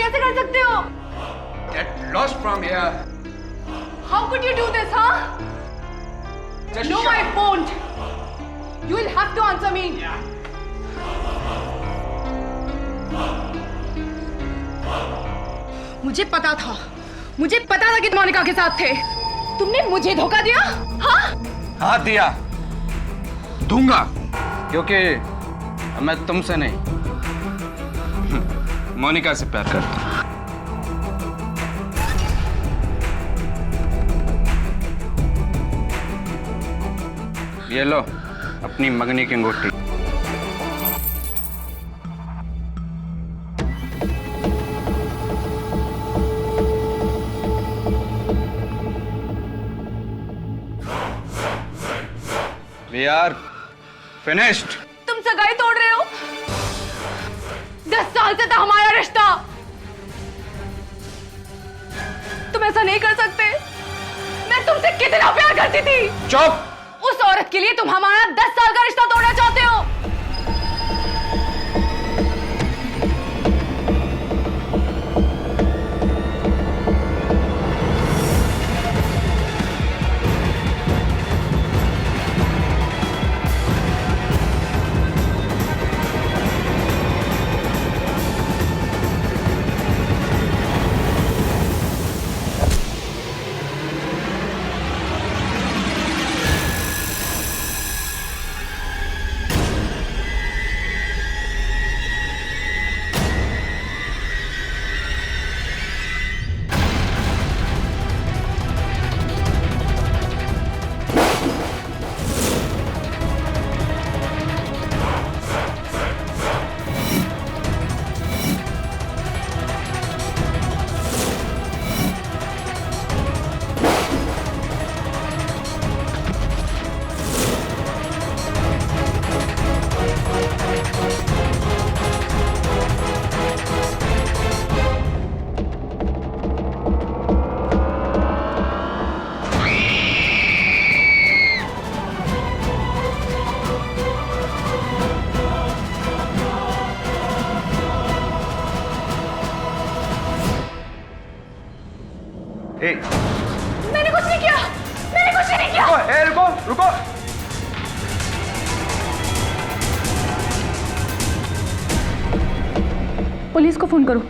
कैसे कर सकते हो? Get lost from here. How could you do this, huh? Just No, shut I up. won't. You will have to answer me. Yeah. मुझे पता था कि मोनिका के साथ थे। तुमने मुझे धोखा दिया, हाँ? हाँ दिया, दूंगा, क्योंकि मैं तुमसे नहीं मोनिका से प्यार करता हूँ। ये लो अपनी मंगनी की अंगूठी। We are finished. तुम सगाई तोड़ रहे हो? 10 साल से था हमारा रिश्ता। तुम ऐसा नहीं कर सकते। मैं तुमसे कितना प्यार करती थी। चुप। उस औरत के लिए तुम हमारा 10 साल का रिश्ता तोड़ना चाहते हो। ए, मैंने कुछ नहीं किया। रुको, रुको। पुलिस को फोन करो।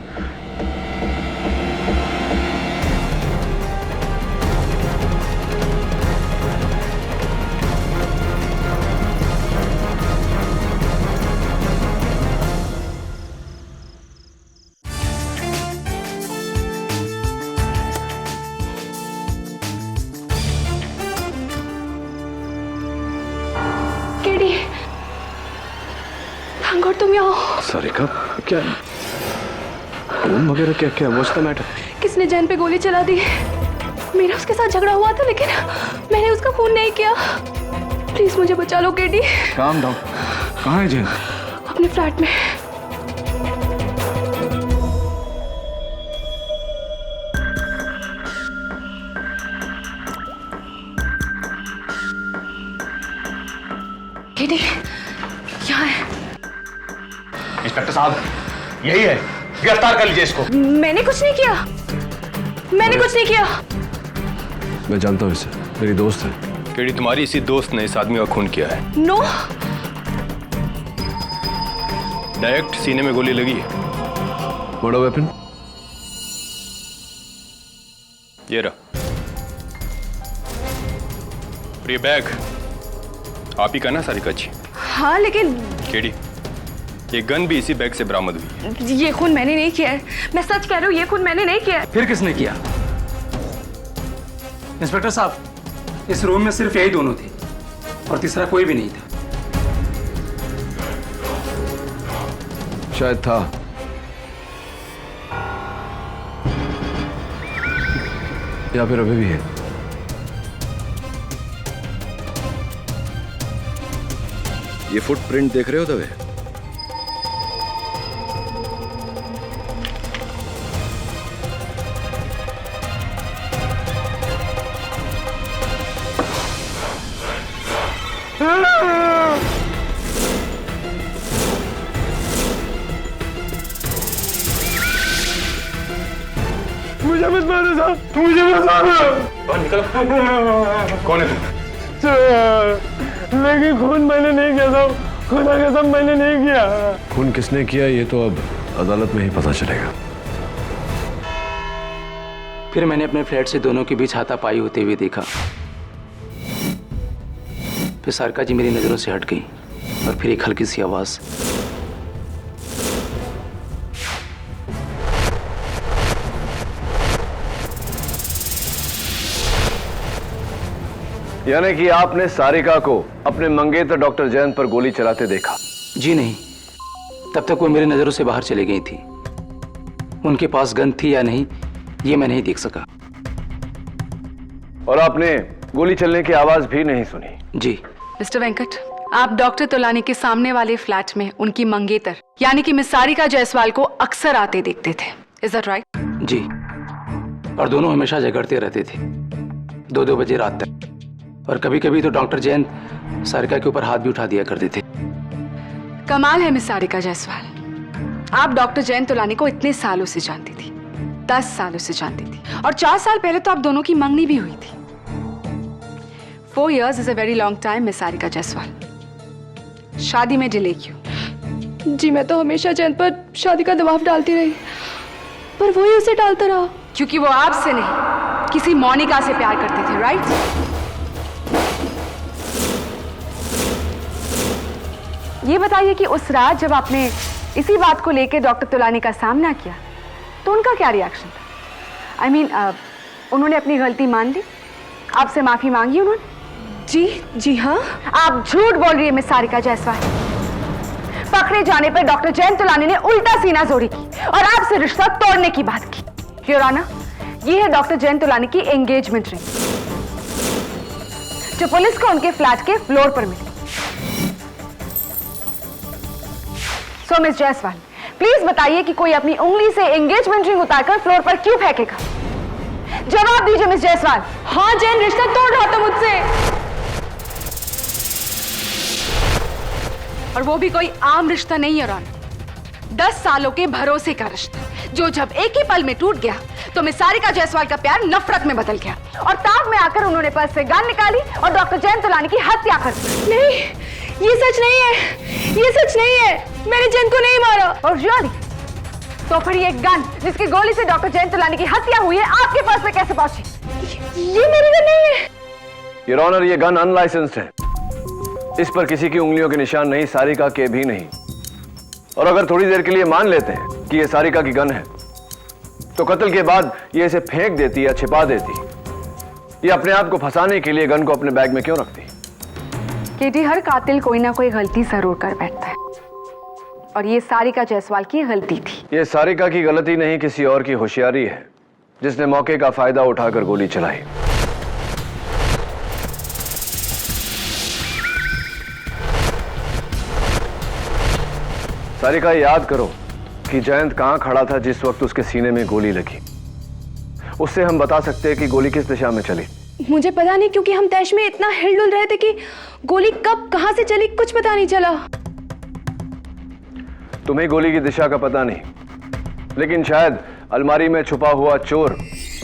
केडी, थैंक गॉड तुम यहाँ हो। सारिका, क्या खून वगैरह क्या व्हाट्स द मैटर? किसने जैन पे गोली चला दी? मेरा उसके साथ झगड़ा हुआ था, लेकिन मैंने उसका खून नहीं किया। प्लीज मुझे बचा लो केडी। Calm down. कहाँ है जैन? अपने फ्लैट में। केडी क्या है? इंस्पेक्टर साहब, यही है, गिरफ्तार कर लीजिए इसको। मैंने कुछ नहीं किया। मैं जानता हूँ इसे, मेरी दोस्त है। केडी, तुम्हारी इसी दोस्त ने इस आदमी का खून किया है। नो। डायरेक्ट सीने में गोली लगी है। बड़ा वेपन? ये रहा। और ये बैग आप ही का ना सारिका जी? हाँ लेकिन केडी, ये गन भी इसी बैग से बरामद हुई है। ये खून मैंने नहीं किया है। मैं सच कह रही हूँ, ये खून मैंने नहीं किया है। फिर किसने किया? इंस्पेक्टर साहब, इस रूम में सिर्फ यही दोनों थे और तीसरा कोई भी नहीं था। शायद था। या फिर अभी भी है। ये फुटप्रिंट देख रहे हो दवे? मुझे बता दो। कौन है तू? लेकिन खून मैंने नहीं किया साहब, खुदा कसम मैंने नहीं किया। खून किसने किया ये तो अब अदालत में ही पता चलेगा। फिर मैंने अपने फ्लैट से दोनों के बीच हाथापाई होते हुए देखा। फिर सारिका जी मेरी नजरों से हट गई और फिर एक हल्की सी आवाज, यानी कि आपने सारिका को अपने मंगेतर डॉक्टर जयंत पर गोली चलाते देखा? जी नहीं, तब तक वो मेरी नजरों से बाहर चली गई थी। उनके पास गन थी या नहीं ये मैं नहीं देख सका। और आपने गोली चलने की आवाज भी नहीं सुनी? जी। मिस्टर वेंकट, आप डॉक्टर तोलानी के सामने वाले फ्लैट में उनकी मंगेतर यानी कि मिस सारिका जायसवाल को अक्सर आते देखते थे, इज दैट राइट? जी, और दोनों हमेशा झगड़ते रहते थे 2-2 बजे रात तक। और कभी कभी तो डॉक्टर जयंत सारिका के ऊपर हाथ भी उठा दिया करते थे। कमाल है मिस सारिका जायसवाल, आप डॉक्टर जयंत तोलानी को इतने सालों से जानती थी, 10 सालों से जानती थी, और 4 साल पहले तो आप दोनों की मंगनी भी हुई थी। 4 years is a very long time miss Sarika Jaiswal. शादी में डिले क्यों? जी मैं तो हमेशा जयंत पर शादी का दबाव डालती रही, पर वही उसे डालता रहा। क्योंकि वो आपसे नहीं किसी मोनिका से प्यार करते थे, राइट? ये बताइए कि उस रात जब आपने इसी बात को लेकर डॉक्टर तोलानी का सामना किया तो उनका क्या रिएक्शन था? I mean, उन्होंने अपनी गलती मान ली, आपसे माफी मांगी उन्होंने? जी हाँ। आप झूठ बोल रही है मिस सारिका जायसवाल। पकड़े जाने पर डॉक्टर जयंत तोलानी ने उल्टा सीना जोड़ी की और आपसे रिश्ता तोड़ने की बात की। योर ऑनर, ये है डॉक्टर जयंत तोलानी की एंगेजमेंट रिंग जो पुलिस को उनके फ्लैट के फ्लोर पर मिली। सो मिस जायसवाल, प्लीज बताइए कि कोई अपनी उंगली से एंगेजमेंट रिंग उतारकर फ्लोर पर क्यों फेंकेगा? जवाब दीजिए मिस जायसवाल। हाँ, जैन रिश्ता तोड़ रहा था मुझसे, और वो भी कोई आम रिश्ता नहीं है रॉन, 10 सालों के भरोसे का रिश्ता जो जब एक ही पल में टूट गया तो मिस सारिका जायसवाल का प्यार नफरत में बदल गया और ताब में आकर उन्होंने पर्स से गन निकाली और डॉक्टर जयंत तोलानी की हत्या कर दी। नहीं, ये सच नहीं है, ये सच नहीं है, मैंने जयंत को नहीं मारा। और रियली? तो फिर ये गन जिसकी गोली से डॉक्टर जयंत तोलानी की हत्या हुई है आपके पर्स में कैसे पहुंची? ये मेरी गन नहीं है। योर ऑनर, ये गन अनलाइसेंस्ड है, इस पर किसी की उंगलियों के निशान नहीं, सारिका के भी नहीं। और अगर थोड़ी देर के लिए मान लेते हैं कि ये सारिका की गन है तो कत्ल के बाद ये इसे फेंक देती या छिपा देती। ये अपने आप को फंसाने के लिए गन को अपने बैग में क्यों रखती? केटी, हर कातिल कोई ना कोई गलती जरूर कर बैठता है और ये सारिका जायसवाल की गलती थी। ये सारिका की गलती नहीं, किसी और की होशियारी है जिसने मौके का फायदा उठाकर गोली चलाई। सारिका, याद करो कि जयंत कहां खड़ा था जिस वक्त उसके सीने में गोली लगी। उससे हम बता सकते हैं कि गोली किस दिशा में चली। मुझे पता नहीं, क्योंकि हम तैश में इतना हिलडुल रहे थे कि गोली कब कहां से चली कुछ पता नहीं चला। तुम्हें गोली की दिशा का पता नहीं, लेकिन शायद अलमारी में छुपा हुआ चोर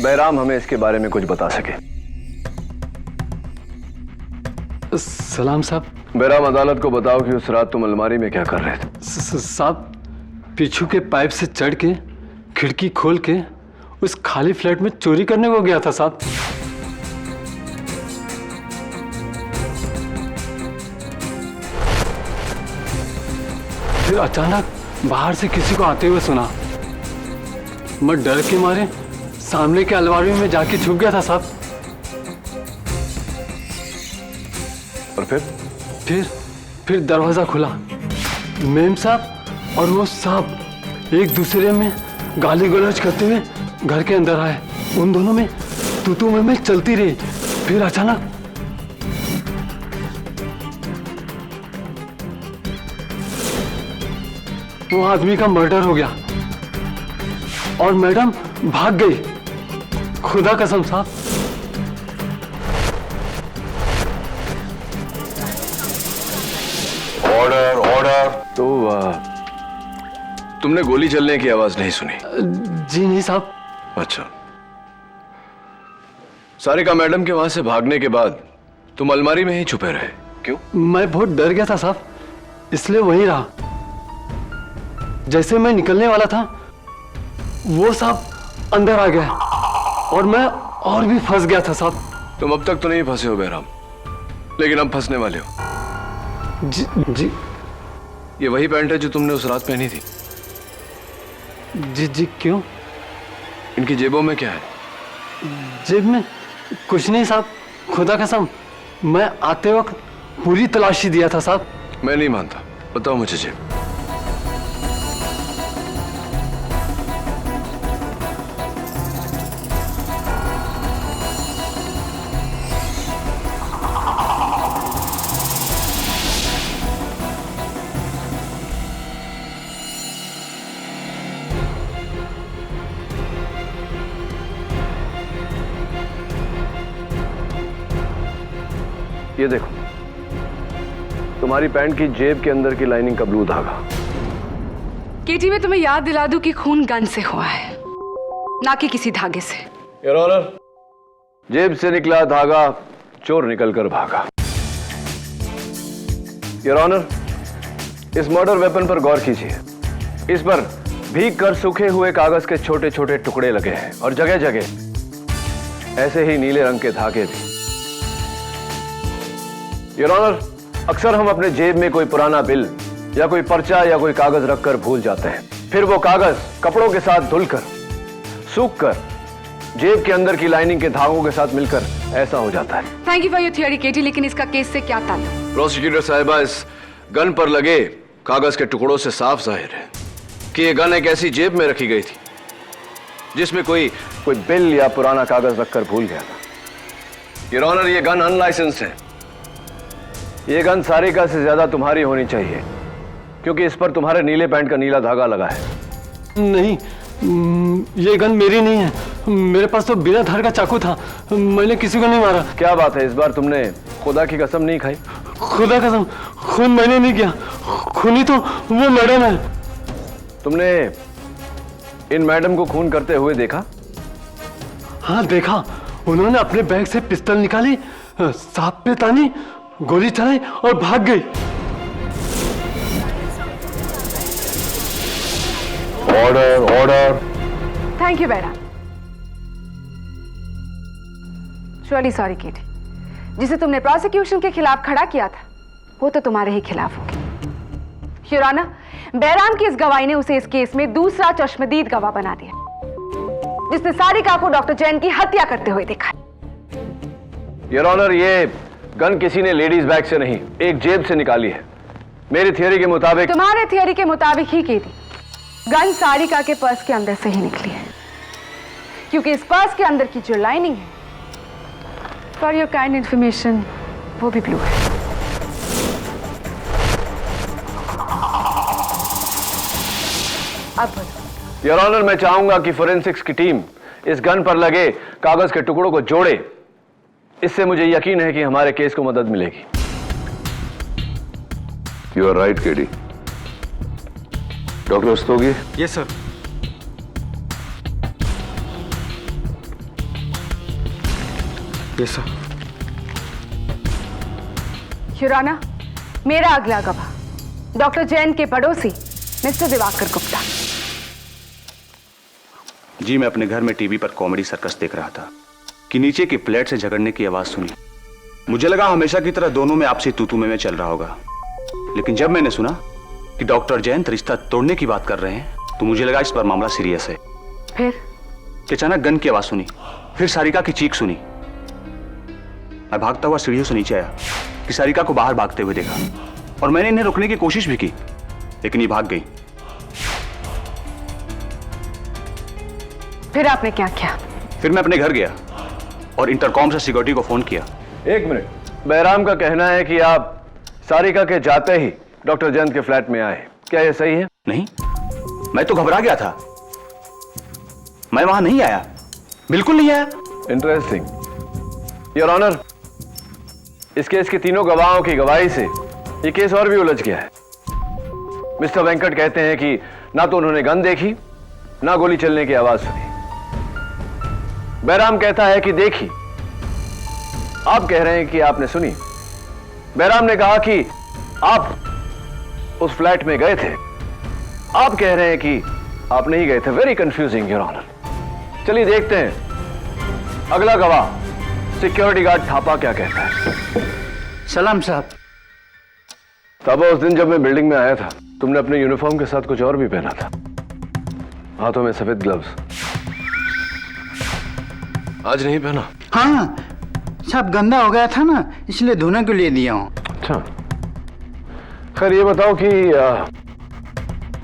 बैराम हमें इसके बारे में कुछ बता सके। सलाम साहब। बैराम, अदालत को बताओ कि उस रात तुम अलमारी में क्या कर रहे थे? साहब, पीछू के पाइप से चढ़ के खिड़की खोल के उस खाली फ्लैट में चोरी करने को गया था साहब। फिर अचानक बाहर से किसी को आते हुए सुना। मैं डर के मारे सामने के अलमारी में जाके छुप गया था साहब। और फिर दरवाजा खुला। मेम साहब और वो साहब एक दूसरे में गाली गलौज करते हुए घर के अंदर आए। उन दोनों में तू में चलती रही। फिर अचानक वो आदमी का मर्डर हो गया और मैडम भाग गई। खुदा कसम साहब। Order order. तो तुमने गोली चलने की आवाज नहीं सुनी? जी नहीं साहब। अच्छा, सारिका मैडम के वहां से भागने के बाद तुम अलमारी में ही छुपे रहे, क्यों? मैं बहुत डर गया था साहब, इसलिए वहीं रहा। जैसे मैं निकलने वाला था वो साहब अंदर आ गया और मैं और भी फंस गया था साहब। तुम अब तक तो नहीं फंसे हो बहराम, लेकिन अब फंसने वाले हो। जी जी ये वही पैंट है जो तुमने उस रात पहनी थी। जी जी क्यों? इनकी जेबों में क्या है? जेब में कुछ नहीं साहब, खुदा कसम मैं आते वक्त पूरी तलाशी दिया था साहब। मैं नहीं मानता, बताओ मुझे जेब। ये देखो, तुम्हारी पैंट की जेब के अंदर की लाइनिंग का ब्लू धागा। केटी, मैं तुम्हें याद दिला दूं कि खून गन से हुआ है, ना कि किसी धागे से। योर ऑनर, जेब से निकला धागा चोर निकलकर भागा। योर ऑनर, इस मर्डर वेपन पर गौर कीजिए। इस पर भीग कर सूखे हुए कागज के छोटे छोटे टुकड़े लगे हैं और जगह जगह ऐसे ही नीले रंग के धागे भी। योर ऑनर, अक्सर हम अपने जेब में कोई पुराना बिल या कोई पर्चा या कोई कागज रखकर भूल जाते हैं। फिर वो कागज कपड़ों के साथ धुलकर, सूखकर जेब के अंदर की लाइनिंग के धागों के साथ मिलकर ऐसा हो जाता है। Thank you for your theory Katie, लेकिन इसका केस से क्या ताल्लुक? प्रोसिक्यूटर साहिबा, इस गन पर लगे कागज के टुकड़ों से साफ जाहिर है कि यह गन एक ऐसी जेब में रखी गई थी जिसमें कोई बिल या पुराना कागज रखकर भूल गया था। योर ऑनर, यह गन अनलाइसेंस्ड है। यह गन सारिका से ज्यादा तुम्हारी होनी चाहिए, क्योंकि इस पर तुम्हारे नीले पैंट का नीला धागा लगा है। नहीं, ये गन मेरी नहीं है, मेरे पास तो बिना धार का चाकू था, मैंने किसी को नहीं मारा। क्या बात है, इस बार तुमने खुदा की कसम नहीं खाई? खुदा कसम, खून मैंने नहीं किया, खूनी तो वो मैडम है। तुमने इन मैडम को खून करते हुए देखा? हाँ देखा, उन्होंने अपने बैग से पिस्तौल निकाली, सांप पे तानी, गोली चलाई और भाग गई। Order, order. थैंक यू बेटा। रियली सॉरी केटी, जिसे तुमने प्रोसिक्यूशन के खिलाफ खड़ा किया था वो तो तुम्हारे ही खिलाफ होगी। योर ऑनर, बहराम की इस गवाही ने उसे इस केस में दूसरा चश्मदीद गवाह बना दिया, जिसने सारिका को डॉक्टर जैन की हत्या करते हुए देखा। योर ऑनर, ये गन किसी ने लेडीज बैग से नहीं, एक जेब से निकाली है। मेरी थियरी के मुताबिक। तुम्हारे थियरी के मुताबिक ही केटी, गन सारिका के पर्स के अंदर से ही निकली है, क्योंकि इस पर्स के अंदर की जो लाइनिंग है, फॉर योर काइंड इंफॉर्मेशन, वो भी ब्लू है। अब बताओ। योर ऑनर, मैं चाहूंगा कि फोरेंसिक्स की टीम इस गन पर लगे कागज के टुकड़ों को जोड़े। इससे मुझे यकीन है कि हमारे केस को मदद मिलेगी। You are right KD. Doctor Rastogi? Yes sir. Yes sir. Your honour, मेरा अगला गवाह डॉक्टर जैन के पड़ोसी मिस्टर दिवाकर गुप्ता। जी, मैं अपने घर में टीवी पर कॉमेडी सर्कस देख रहा था कि नीचे की प्लेट से झगड़ने की आवाज सुनी। मुझे लगा हमेशा की तरह दोनों में आपसी तू-तू में चल रहा होगा, लेकिन जब मैंने सुना कि डॉक्टर जैन रिश्ता तोड़ने की बात कर रहे हैं तो मुझे लगा इस पर मामला सीरियस है। फिर कि अचानक गन की आवाज सुनी, फिर सारिका की चीख सुनी। मैं भागता हुआ सीढ़ियों से नीचे आया कि सारिका को बाहर भागते हुए देखा, और मैंने इन्हें रोकने की कोशिश भी की, लेकिन ये भाग गई। फिर आपने क्या किया? फिर मैं अपने घर गया और इंटरकॉम से सिक्योरिटी को फोन किया। एक मिनट, बहराम का कहना है कि आप सारिका के जाते ही डॉक्टर जैन के फ्लैट में आए, क्या यह सही है? नहीं, मैं तो घबरा गया था, मैं वहां नहीं आया, बिल्कुल नहीं आया। इंटरेस्टिंग। योर ऑनर, इस केस के तीनों गवाहों की गवाही से यह केस और भी उलझ गया है। मिस्टर वेंकट कहते हैं कि ना तो उन्होंने गन देखी, ना गोली चलने की आवाज सुनी। बहराम कहता है कि देखी, आप कह रहे हैं कि आपने सुनी। बैराम ने कहा कि आप उस फ्लैट में गए थे। आप कह रहे हैं कि आप नहीं गए थे। Very confusing your honour. चलिए देखते हैं अगला गवाह सिक्योरिटी गार्ड थापा क्या कहता है। सलाम साहब। थापा, उस दिन जब मैं बिल्डिंग में आया था तुमने अपने यूनिफॉर्म के साथ कुछ और भी पहना था, हाथों में सफेद ग्लव्स। आज नहीं पहना? हाँ साहब, गंदा हो गया था ना, इसलिए धोने के लिए दिया हूँ। अच्छा, खैर ये बताओ कि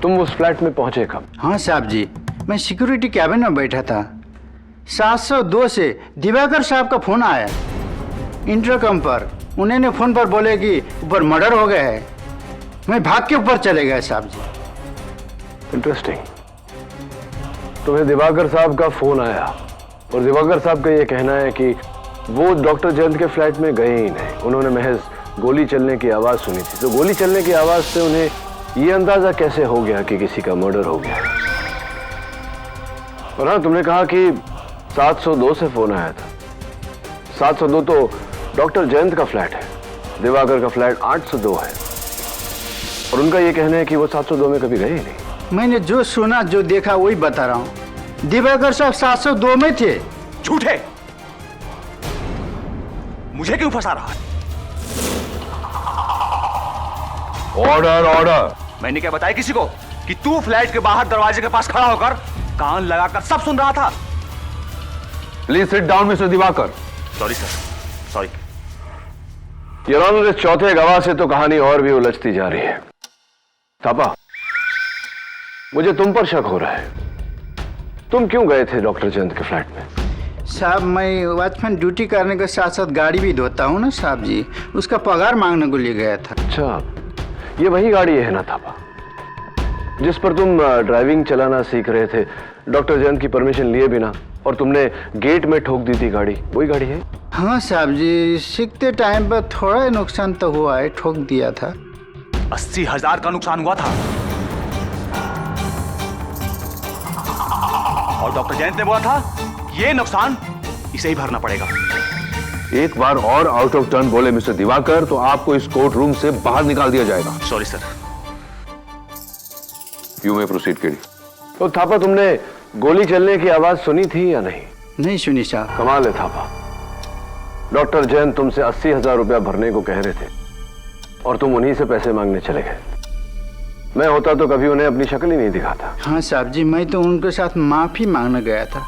तुम उस फ्लैट में पहुंचे कब? हाँ साहब जी, मैं सिक्योरिटी कैबिन में बैठा था। 702 से दिवाकर साहब का फोन आया इंटरकम पर। उन्होंने फोन पर बोले कि ऊपर मर्डर हो गया है। मैं भाग के ऊपर चले गए साहब जी। इंटरेस्टिंग। तुम्हें दिवाकर साहब का फोन आया और दिवाकर साहब का यह कहना है कि वो डॉक्टर जयंत के फ्लैट में गए ही नहीं, उन्होंने महज गोली चलने की आवाज सुनी थी। तो गोली चलने की आवाज से उन्हें यह अंदाजा कैसे हो गया कि किसी का मर्डर हो गया? और हाँ, तुमने कहा कि 702 से फोन आया था। 702 तो डॉक्टर जयंत का फ्लैट है, दिवाकर का फ्लैट 802 है। और उनका यह कहना है कि वो 702 में कभी गए ही नहीं। मैंने जो सुना जो देखा वही बता रहा हूँ। दिवाकर साहब 702 में थे। झूठे! मुझे क्यों फंसा रहा है? Order order. मैंने क्या बताया किसी को कि तू फ्लैट के बाहर दरवाजे के पास खड़ा होकर कान लगाकर सब सुन रहा था? Please sit down mister Diwakar. Sorry sir, sorry. Your honour, इस चौथे गवाह से तो कहानी और भी उलझती जा रही है। थापा, मुझे तुम पर शक हो रहा है। तुम क्यों गए थे डॉक्टर जयंत के फ्लैट में? साहब, मैं वॉचमैन ड्यूटी करने के साथ साथ गाड़ी भी धोता हूँ ना साहब जी, उसका पगार मांगने को लिए गया था। अच्छा, ये वही गाड़ी है ना थापा जिस पर तुम ड्राइविंग चलाना सीख रहे थे डॉक्टर जयंत की परमिशन लिए बिना, और तुमने गेट में ठोक दी थी गाड़ी? वही गाड़ी है? हाँ साहब जी, सीखते टाइम पर थोड़ा नुकसान तो हुआ है, ठोक दिया था। 80,000 का नुकसान हुआ था और डॉक्टर जयंत ने बोला था ये नुकसान इसे ही भरना पड़ेगा। एक बार और आउट ऑफ टर्न बोले मिस्टर दिवाकर तो आपको इस कोर्ट रूम से बाहर निकाल दिया जाएगा। Sorry sir. You may proceed KD. तो थापा, तुमने गोली चलने की आवाज सुनी थी या नहीं? नहीं सुनी साहब। कमाल है थापा, डॉक्टर जयंत तुमसे 80,000 रुपया भरने को कह रहे थे और तुम उन्हीं से पैसे मांगने चले गए। मैं होता तो कभी उन्हें अपनी शक्ल ही नहीं दिखाता। हाँ साहब जी, मैं तो उनके साथ माफी मांगने गया था।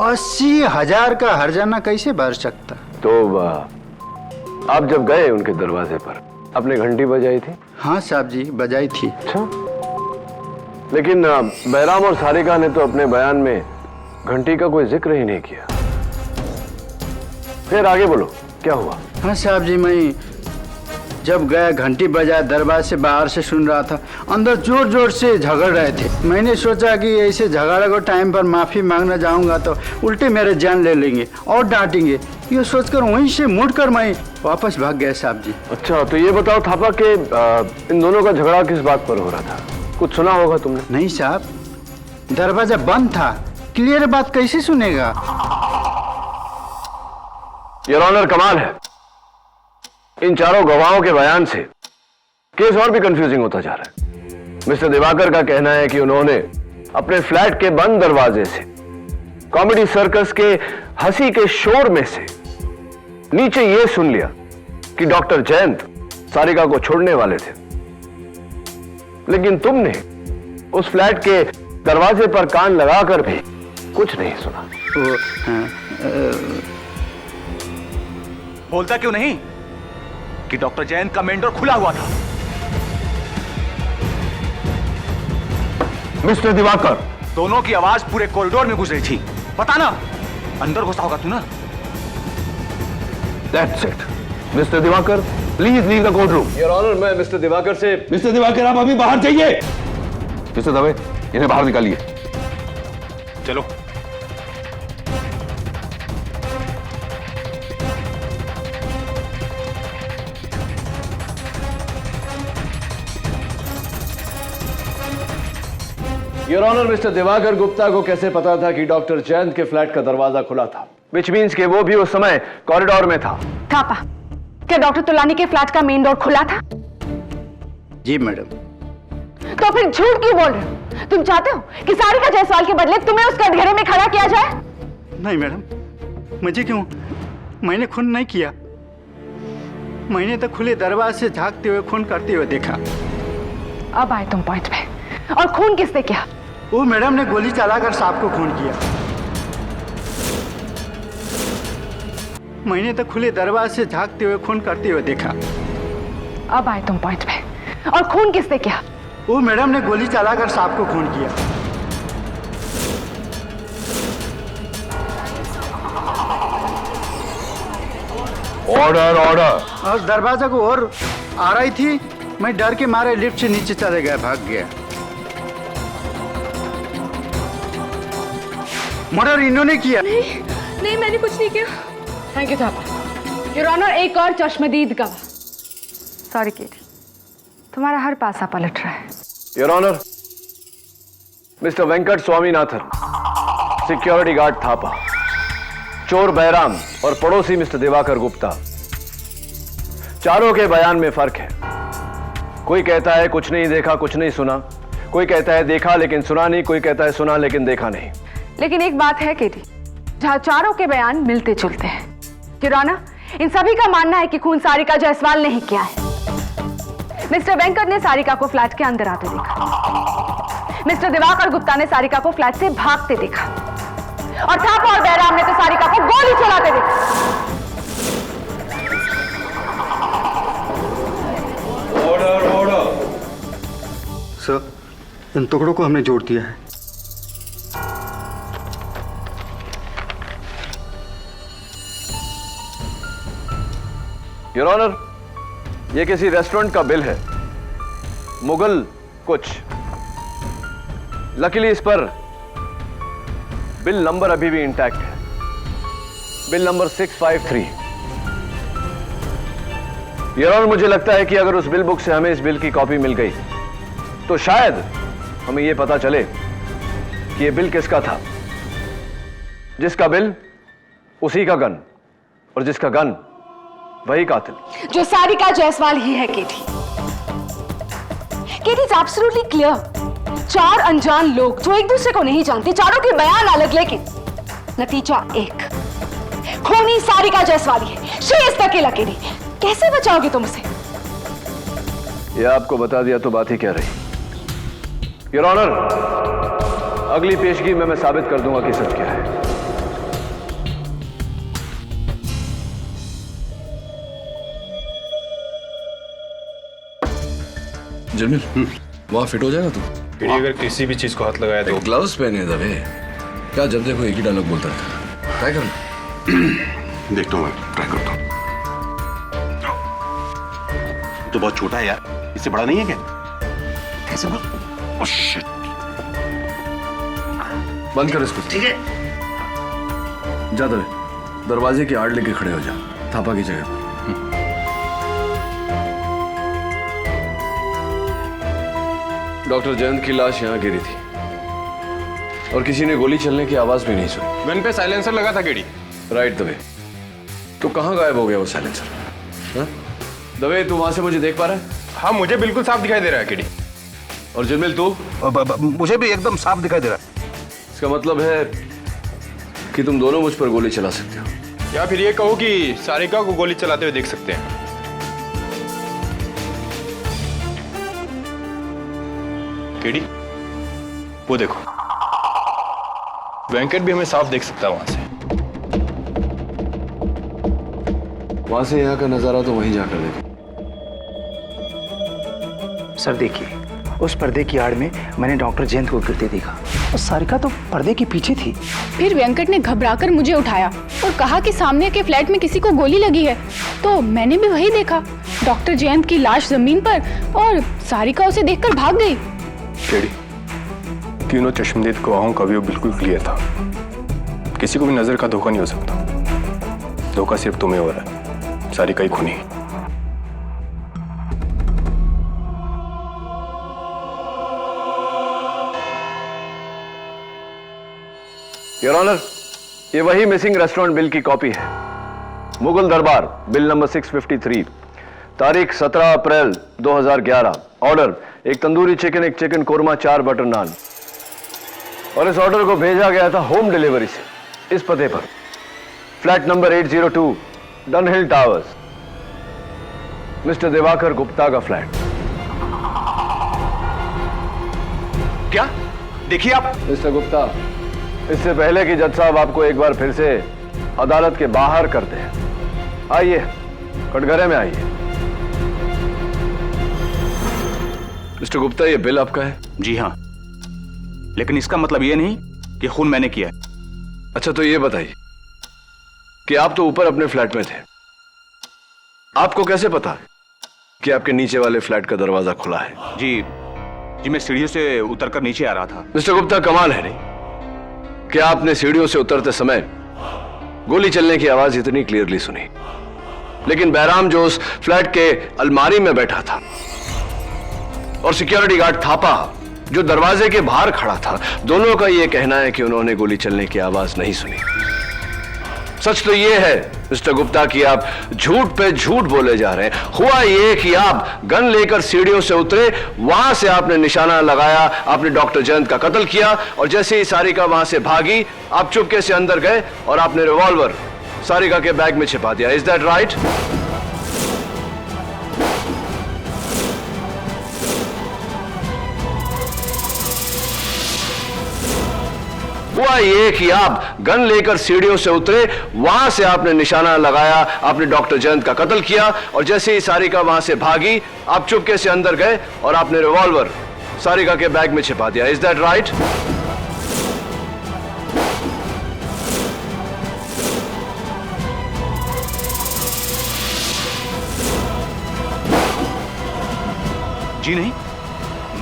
80,000 का हर्जाना कैसे भर सकता? तो आप जब गए उनके दरवाजे पर अपने घंटी बजाई थी? हाँ साहब जी, बजाई थी। अच्छा, लेकिन बैराम और सारिका ने तो अपने बयान में घंटी का कोई जिक्र ही नहीं किया। फिर आगे बोलो, क्या हुआ? हाँ साहब जी, मैं जब गया घंटी बजाया, दरबार से बाहर से सुन रहा था, अंदर जोर जोर से झगड़ रहे थे। मैंने सोचा कि ऐसे झगड़े को टाइम पर माफी मांगने जाऊंगा तो उल्टे मेरे जान ले लेंगे और डांटेंगे। ये सोचकर वहीं से मुड़कर मैं वापस भाग गया साहब जी। अच्छा, तो ये बताओ थापा कि इन दोनों का झगड़ा किस बात पर हो रहा था? कुछ सुना होगा तुमने? नहीं साहब, दरवाजा बंद था, क्लियर बात कैसे सुनेगा? योर ऑनर, कमाल है, इन चारों गवाहों के बयान से केस और भी कंफ्यूजिंग होता जा रहा है। मिस्टर दिवाकर का कहना है कि उन्होंने अपने फ्लैट के बंद दरवाजे से कॉमेडी सर्कस के हंसी के शोर में से नीचे यह सुन लिया कि डॉक्टर जयंत सारिका को छोड़ने वाले थे, लेकिन तुमने उस फ्लैट के दरवाजे पर कान लगाकर भी कुछ नहीं सुना। बोलता क्यों नहीं कि डॉक्टर जयंत का मेन डोर खुला हुआ था? मिस्टर दिवाकर, दोनों की आवाज पूरे कॉरिडोर में गुजरी थी। पता ना अंदर घुसा होगा तू ना। That's it. Mister Diwakar, please leave the court room. Your honour, मैं मिस्टर दिवाकर से। मिस्टर दिवाकर, आप अभी बाहर जाइए। मिस्टर दवे, इन्हें बाहर निकालिए। चलो। Your honour, mister Diwakar Gupta को कैसे पता था कि डॉक्टर जयंत के फ्लैट का दरवाजा खुला था? विच मीन्स कि वो भी उस समय कॉरिडोर में था। थापा, क्या डॉक्टर तुलानी के फ्लैट का मेन डोर खुला था? जी मैडम। तो फिर झूठ क्यों बोल रहे हो? तुम चाहते हो कि सारिका जायसवाल के बदले तुम्हें उस कटघरे में खड़ा किया जाए? नहीं मैडम, मुझे क्यों? मैंने खून नहीं किया। मैंने तो खुले दरवाजे से झांकते हुए खून करते हुए देखा। अब आए तुम पॉइंट पे। और खून किसने किया? वो मैडम ने गोली चलाकर सांप को खून किया। मैंने तो खुले दरवाजे से झांकते हुए खून करते हुए देखा। अब आए तुम पॉइंट पे। और खून किसने किया? वो मैडम ने गोली चलाकर सांप को खून किया। Order order. और दरवाजा को और आ रही थी, मैं डर के मारे लिफ्ट से नीचे चले गया, भाग गया। मर्डर इन्होंने किया। नहीं, मैंने कुछ नहीं किया। Thank you Thapa. Your honour, एक और चश्मदीद गवाह। सॉरी केटी, तुम्हारा हर पासा पलट रहा है। Your honour, mister Venkat Swaminathan, security guard Thapa, चोर बैराम और पड़ोसी मिस्टर दिवाकर गुप्ता, चारों के बयान में फर्क है। कोई कहता है कुछ नहीं देखा, कुछ नहीं सुना। कोई कहता है देखा लेकिन सुना नहीं। कोई कहता है सुना लेकिन देखा नहीं। लेकिन एक बात है केटी, जहां चारों के बयान मिलते जुलते हैं। योर ऑनर, इन सभी का मानना है कि खून सारिका जायसवाल ने ही किया है। मिस्टर वेंकट ने सारिका को फ्लैट के अंदर आते देखा। मिस्टर दिवाकर गुप्ता ने सारिका को फ्लैट से भागते देखा। और थापा और बैराम ने तो सारिका को गोली चलाते देखा। Order order. सर, इन टुकड़ों को हमने जोड़ दिया है। योर ऑनर, यह किसी रेस्टोरेंट का बिल है, मुगल कुछ। लकीली इस पर बिल नंबर अभी भी इंटैक्ट है, बिल नंबर 653। योर ऑनर, मुझे लगता है कि अगर उस बिल बुक से हमें इस बिल की कॉपी मिल गई तो शायद हमें यह पता चले कि यह बिल किसका था। जिसका बिल उसी का गन, और जिसका गन वही कातिल। जो सारिका जायसवाल ही है केटी। केटी इज एब्सोल्युटली क्लियर। चार अनजान लोग जो एक दूसरे को नहीं जानते, चारों के बयान अलग, लेकिन नतीजा एक। खूनी सारिका जायसवाल है। शी इज द किलर केटी। कैसे बचाओगे तुम उसे? यह आपको बता दिया तो बात ही क्या रही। योर ऑनर, अगली पेशगी में मैं साबित कर दूंगा कि सच क्या है। जमील, वहाँ फिट हो जाएगा तू? अगर किसी भी चीज को हाथ लगाया तो ग्लव्स पहने दबे। क्या जब देखो एक ही डायलॉग बोलता रहता? ट्राई करना। देखता हूँ, ट्राई करता हूँ। तो बहुत छोटा है यार, इससे बड़ा नहीं है क्या? कैसे बोल? Oh shit. बंद कर इसको। ठीक है। जा दबे, दरवाजे की आड़ लेके खड़े हो जा, थापा की जगह। डॉक्टर जयंत की लाश यहाँ गिरी थी और किसी ने गोली चलने की आवाज भी नहीं सुनी। गन पे साइलेंसर लगा था केडी। राइट दबे, तो कहाँ गायब हो गया वो साइलेंसर? हाँ? दबे, तू वहां से मुझे देख पा रहा है? हाँ, मुझे बिल्कुल साफ दिखाई दे रहा है केडी। और जिलमिल तू? मुझे भी एकदम साफ दिखाई दे रहा है। इसका मतलब है कि तुम दोनों मुझ पर गोली चला सकते हो, या फिर ये कहो कि सारिका को गोली चलाते हुए देख सकते हैं। केडी, वो देखो, वेंकट भी हमें साफ देख सकता है वहां से। वहां से यहाँ का नजारा तो वहीं जाकर देखो। सर देखिए, उस पर्दे की आड़ में मैंने डॉक्टर जयंत को गिरते देखा और सारिका तो पर्दे के पीछे थी। फिर वेंकट ने घबराकर मुझे उठाया और कहा कि सामने के फ्लैट में किसी को गोली लगी है, तो मैंने भी वही देखा, डॉक्टर जयंत की लाश जमीन पर और सारिका उसे देखकर भाग गई। केडी, तीनों चश्मदीद गवाहों का व्यू बिल्कुल क्लियर था। किसी को भी नजर का धोखा नहीं हो सकता। धोखा सिर्फ तुम्हें हो रहा है, सारिका ही खूनी। योर ऑनर, ये वही मिसिंग रेस्टोरेंट बिल की कॉपी है। मुगल दरबार, बिल नंबर 653, तारीख 17 अप्रैल 2011। ऑर्डर, एक तंदूरी चिकन, एक चिकन कोरमा, 4 बटर नान। और इस ऑर्डर को भेजा गया था होम डिलीवरी से इस पते पर, flat number 802 Dunhill towers, mister Diwakar Gupta का फ्लैट। क्या? देखिए आप मिस्टर गुप्ता, इससे पहले कि जज साहब आपको एक बार फिर से अदालत के बाहर करते हैं, आइए कटघरे में आइए। मिस्टर गुप्ता, ये बिल आपका है? जी हाँ, लेकिन इसका मतलब ये नहीं कि खून मैंने किया है। अच्छा, तो ये बताइए कि आप तो ऊपर अपने फ्लैट में थे, आपको कैसे पता कि आपके नीचे वाले फ्लैट का दरवाजा खुला है? जी मैं सीढ़ियों से उतरकर नीचे आ रहा था। मिस्टर गुप्ता, कमाल है नहीं कि आपने सीढ़ियों से उतरते समय गोली चलने की आवाज इतनी क्लियरली सुनी, लेकिन बैराम जो उस फ्लैट के अलमारी में बैठा था और सिक्योरिटी गार्ड थापा जो दरवाजे के बाहर खड़ा था, दोनों का यह कहना है कि उन्होंने गोली चलने की आवाज नहीं सुनी। सच तो यह है मिस्टर गुप्ता कि आप झूठ पे झूठ बोले जा रहे हैं। हुआ यह कि आप गन लेकर सीढ़ियों से उतरे, वहां से आपने निशाना लगाया, आपने डॉक्टर जयंत का कत्ल किया, और जैसे ही सारिका वहां से भागी, आप चुपके से अंदर गए और आपने रिवॉल्वर सारिका के बैग में छिपा दिया। Is that right? हुआ ये कि आप गन लेकर सीढ़ियों से उतरे, वहां से आपने निशाना लगाया, आपने डॉक्टर जयंत का कत्ल किया, और जैसे ही सारिका वहां से भागी, आप चुपके से अंदर गए और आपने रिवॉल्वर सारिका के बैग में छिपा दिया। Is that right? जी नहीं,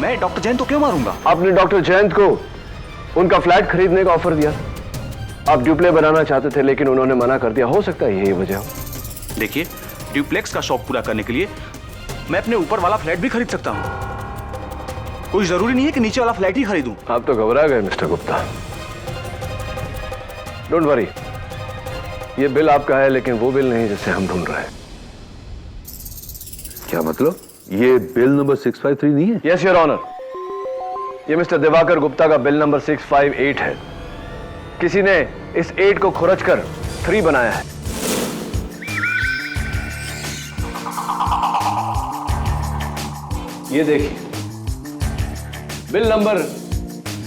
मैं डॉक्टर जयंत को क्यों मारूंगा? आपने डॉक्टर जयंत को उनका फ्लैट खरीदने का ऑफर दिया, आप ड्यूप्ले बनाना चाहते थे, लेकिन उन्होंने मना कर दिया। हो सकता है यही वजह हो। देखिए, ड्यूप्लेक्स का शौक पूरा करने के लिए मैं अपने ऊपर वाला फ्लैट भी खरीद सकता हूं। कोई जरूरी नहीं है कि नीचे वाला फ्लैट ही खरीदूं। आप तो घबरा गए मिस्टर गुप्ता। डोंट वरी, ये बिल आपका है, लेकिन वो बिल नहीं जिसे हम ढूंढ रहे हैं। क्या मतलब? ये बिल नंबर 653 नहीं है? यस योर ऑनर, ये मिस्टर दिवाकर गुप्ता का बिल नंबर 658 है। किसी ने इस 8 को खुरच कर 3 बनाया है। ये देखिए, बिल नंबर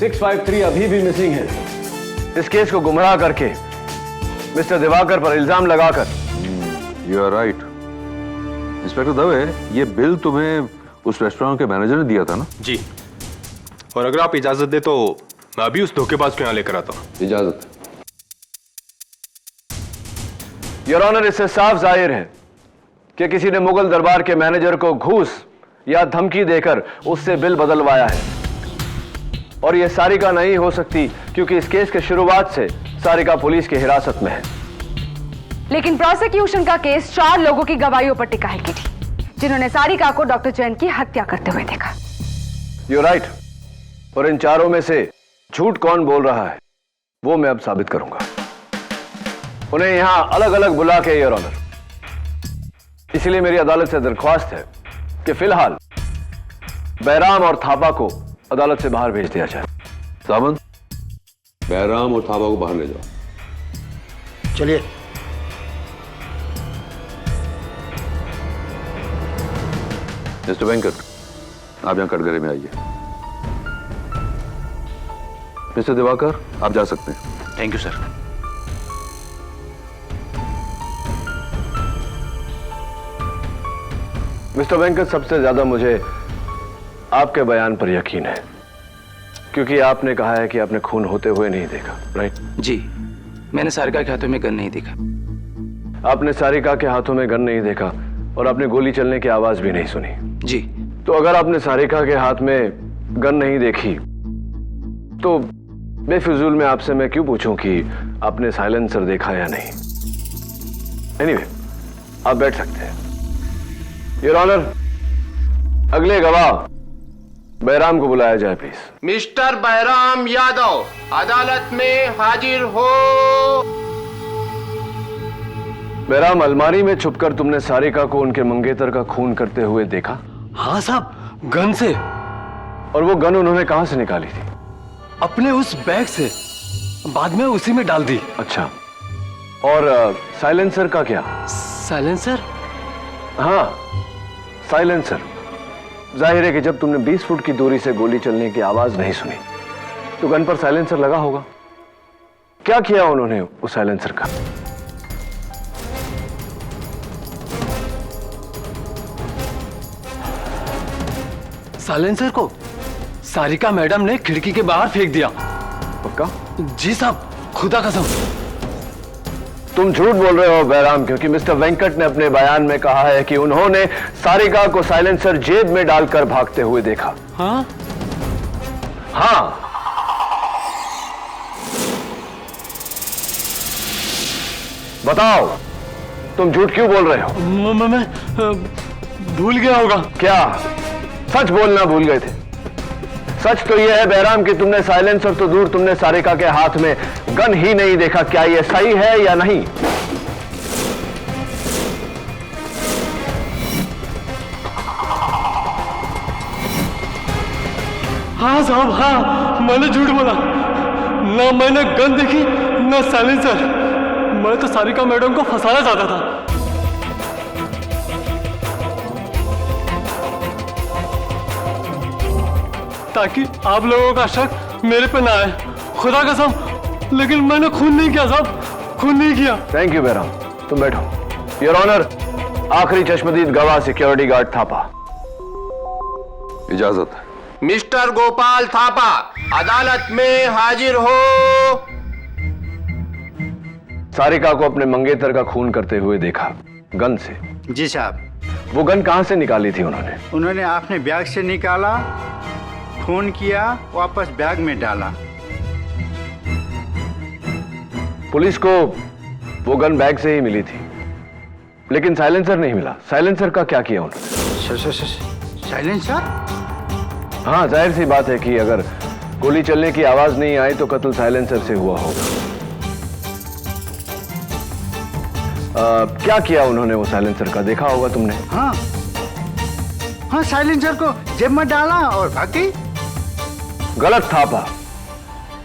653 अभी भी मिसिंग है। इस केस को गुमराह करके मिस्टर दिवाकर पर इल्जाम लगाकर। You are right inspector Dave, ये बिल तुम्हें उस रेस्टोरेंट के मैनेजर ने दिया था ना? जी, और अगर आप इजाजत दे तो मैं अभी उस धोखेबाज को यहाँ लेकर आता हूँ। इजाजत? योर ऑनर, इससे साफ जाहिर है कि किसी ने मुगल दरबार के मैनेजर को घूस या धमकी देकर उससे बिल बदलवाया है, और यह सारिका नहीं हो सकती क्योंकि इस केस के शुरुआत से सारिका पुलिस की हिरासत में है। लेकिन प्रोसिक्यूशन का केस 4 लोगों की गवाहियों पर टिका है की थी, जिन्होंने सारिका को डॉक्टर जैन की हत्या करते हुए देखा। यू राइट, और इन 4 में से झूठ कौन बोल रहा है वो मैं अब साबित करूंगा। उन्हें यहां अलग अलग बुला के योर ऑनर, इसलिए मेरी अदालत से दरख्वास्त है कि फिलहाल बैराम और थापा को अदालत से बाहर भेज दिया जाए। सामंत, बैराम और थापा को बाहर ले जाओ। चलिए। मिस्टर वेंकट, आप यहां कटघरे में आइए। मिस्टर दिवाकर, आप जा सकते हैं। Thank you sir. Mister Venkat, सबसे ज्यादा मुझे आपके बयान पर यकीन है, क्योंकि आपने कहा है कि आपने खून होते हुए नहीं देखा, राइट? जी, मैंने सारिका के हाथों में गन नहीं देखा। आपने सारिका के हाथों में गन नहीं देखा और आपने गोली चलने की आवाज भी नहीं सुनी। जी। तो अगर आपने सारिका के हाथ में गन नहीं देखी तो बेफिजूल में आपसे मैं क्यों पूछूं कि आपने साइलेंसर देखा या नहीं? एनीवे, आप बैठ सकते हैं। योर ऑनर, अगले गवाह बैराम को बुलाया जाए प्लीज। मिस्टर बैराम यादव अदालत में हाजिर हो। बैराम, अलमारी में छुपकर तुमने सारिका को उनके मंगेतर का खून करते हुए देखा? हाँ साहब, गन से। और वो गन उन्होंने कहां से निकाली थी? अपने उस बैग से, बाद में उसी में डाल दी। अच्छा, और साइलेंसर का क्या? साइलेंसर? हाँ, साइलेंसर। जाहिर है कि जब तुमने 20 फुट की दूरी से गोली चलने की आवाज नहीं सुनी तो गन पर साइलेंसर लगा होगा। क्या किया उन्होंने उस साइलेंसर का? साइलेंसर को सारिका मैडम ने खिड़की के बाहर फेंक दिया। पक्का? जी साहब, खुदा कसम। तुम झूठ बोल रहे हो बैराम, क्योंकि मिस्टर वेंकट ने अपने बयान में कहा है कि उन्होंने सारिका को साइलेंसर जेब में डालकर भागते हुए देखा। हाँ? हाँ। बताओ, तुम झूठ क्यों बोल रहे हो? मैं भूल गया होगा। क्या सच बोलना भूल गए थे? सच तो यह है बैराम कि तुमने साइलेंसर तो दूर, तुमने सारिका के हाथ में गन ही नहीं देखा। क्या यह सही है या नहीं? हाँ साहब, हाँ, मैंने झूठ बोला। ना मैंने गन देखी, ना साइलेंसर। मैं तो सारिका मैडम को फंसाना चाहता था। ताकि आप लोगों का शक मेरे पे ना आए। खुदा कसम, लेकिन मैंने खून नहीं किया साहब, खून नहीं किया। थैंक यू बैराम, तुम बैठो। योर ऑनर, आखिरी चश्मदीद गवाह सिक्योरिटी गार्ड थापा। इजाजत। मिस्टर गोपाल थापा अदालत में हाजिर हो। सारिका को अपने मंगेतर का खून करते हुए देखा, गन से। जी साहब। वो गन कहां से निकाली थी उन्होंने? उन्होंने अपने बैग से निकाला, खून किया, वापस बैग में डाला। पुलिस को वो गन बैग से ही मिली थी, लेकिन साइलेंसर नहीं मिला। साइलेंसर का क्या किया उन्होंने? साइलेंसर? हाँ, जाहिर सी बात है कि अगर गोली चलने की आवाज नहीं आई तो कत्ल साइलेंसर से हुआ होगा। क्या किया उन्होंने वो साइलेंसर का? देखा होगा तुमने। हाँ हाँ, साइलेंसर को जेब में डाला और भाग गई। गलत थापा,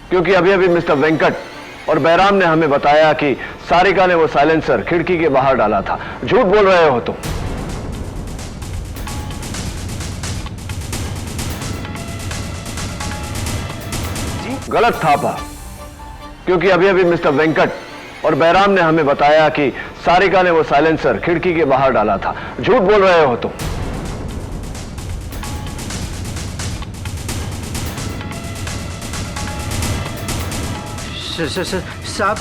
क्योंकि अभी अभी मिस्टर वेंकट और बैराम ने हमें बताया कि सारिका ने वो साइलेंसर खिड़की के बाहर डाला था। झूठ बोल रहे हो तुम। गलत थापा, क्योंकि अभी अभी मिस्टर वेंकट और बैराम ने हमें बताया कि सारिका ने वो साइलेंसर खिड़की के बाहर डाला था। झूठ बोल रहे हो तुम। साहब,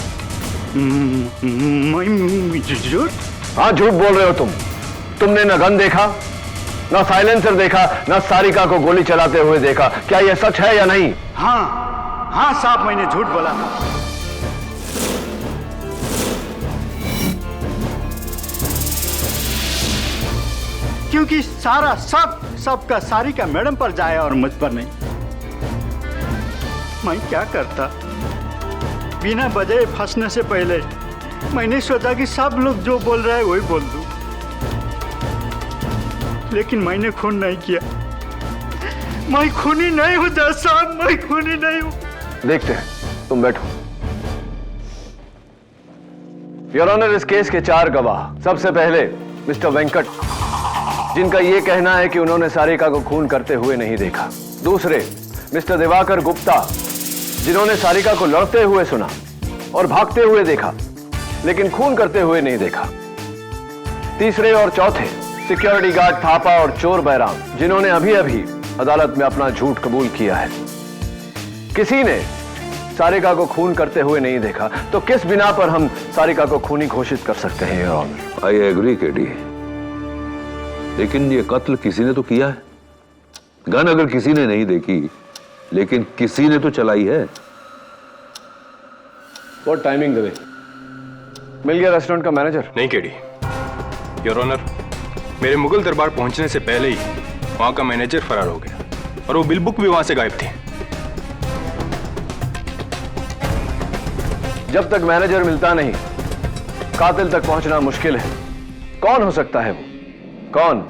झूठ? हाँ, झूठ बोल रहे हो तुम। तुमने न गन देखा, न साइलेंसर देखा, न सारिका को गोली चलाते हुए देखा। क्या यह सच है या नहीं? हाँ हाँ साहब, मैंने झूठ बोला था। क्योंकि सारा सबका सारिका मैडम पर जाए और मुझ पर नहीं। मैं क्या करता, बिना वजह फंसने से पहले मैंने सोचा कि सब लोग जो बोल रहे हैं वही बोल दूं, लेकिन मैंने खून नहीं किया। मैं खूनी नहीं हूं जज साहब, मैं खूनी नहीं हूं। देखते हैं, तुम बैठो। योर ऑनर, इस केस के 4 गवाह। सबसे पहले मिस्टर वेंकट, जिनका यह कहना है कि उन्होंने सारिका को खून करते हुए नहीं देखा। दूसरे मिस्टर दिवाकर गुप्ता, जिन्होंने सारिका को लड़ते हुए सुना और भागते हुए देखा, लेकिन खून करते हुए नहीं देखा। तीसरे और चौथे सिक्योरिटी गार्ड थापा और चोर बैराम, जिन्होंने अभी अभी अदालत में अपना झूठ कबूल किया है। किसी ने सारिका को खून करते हुए नहीं देखा, तो किस बिना पर हम सारिका को खूनी घोषित कर सकते हैं your honour? I agree KD, लेकिन ये कत्ल किसी ने तो किया है। गन अगर किसी ने नहीं देखी, लेकिन किसी ने तो चलाई है। व्हाट टाइमिंग दे? मिल गया रेस्टोरेंट का मैनेजर? नहीं केडी, योर ऑनर, मेरे मुगल दरबार पहुंचने से पहले ही वहां का मैनेजर फरार हो गया। और वो बिल बुक भी वहां से गायब थी। जब तक मैनेजर मिलता नहीं, कातिल तक पहुंचना मुश्किल है। कौन हो सकता है वो? कौन?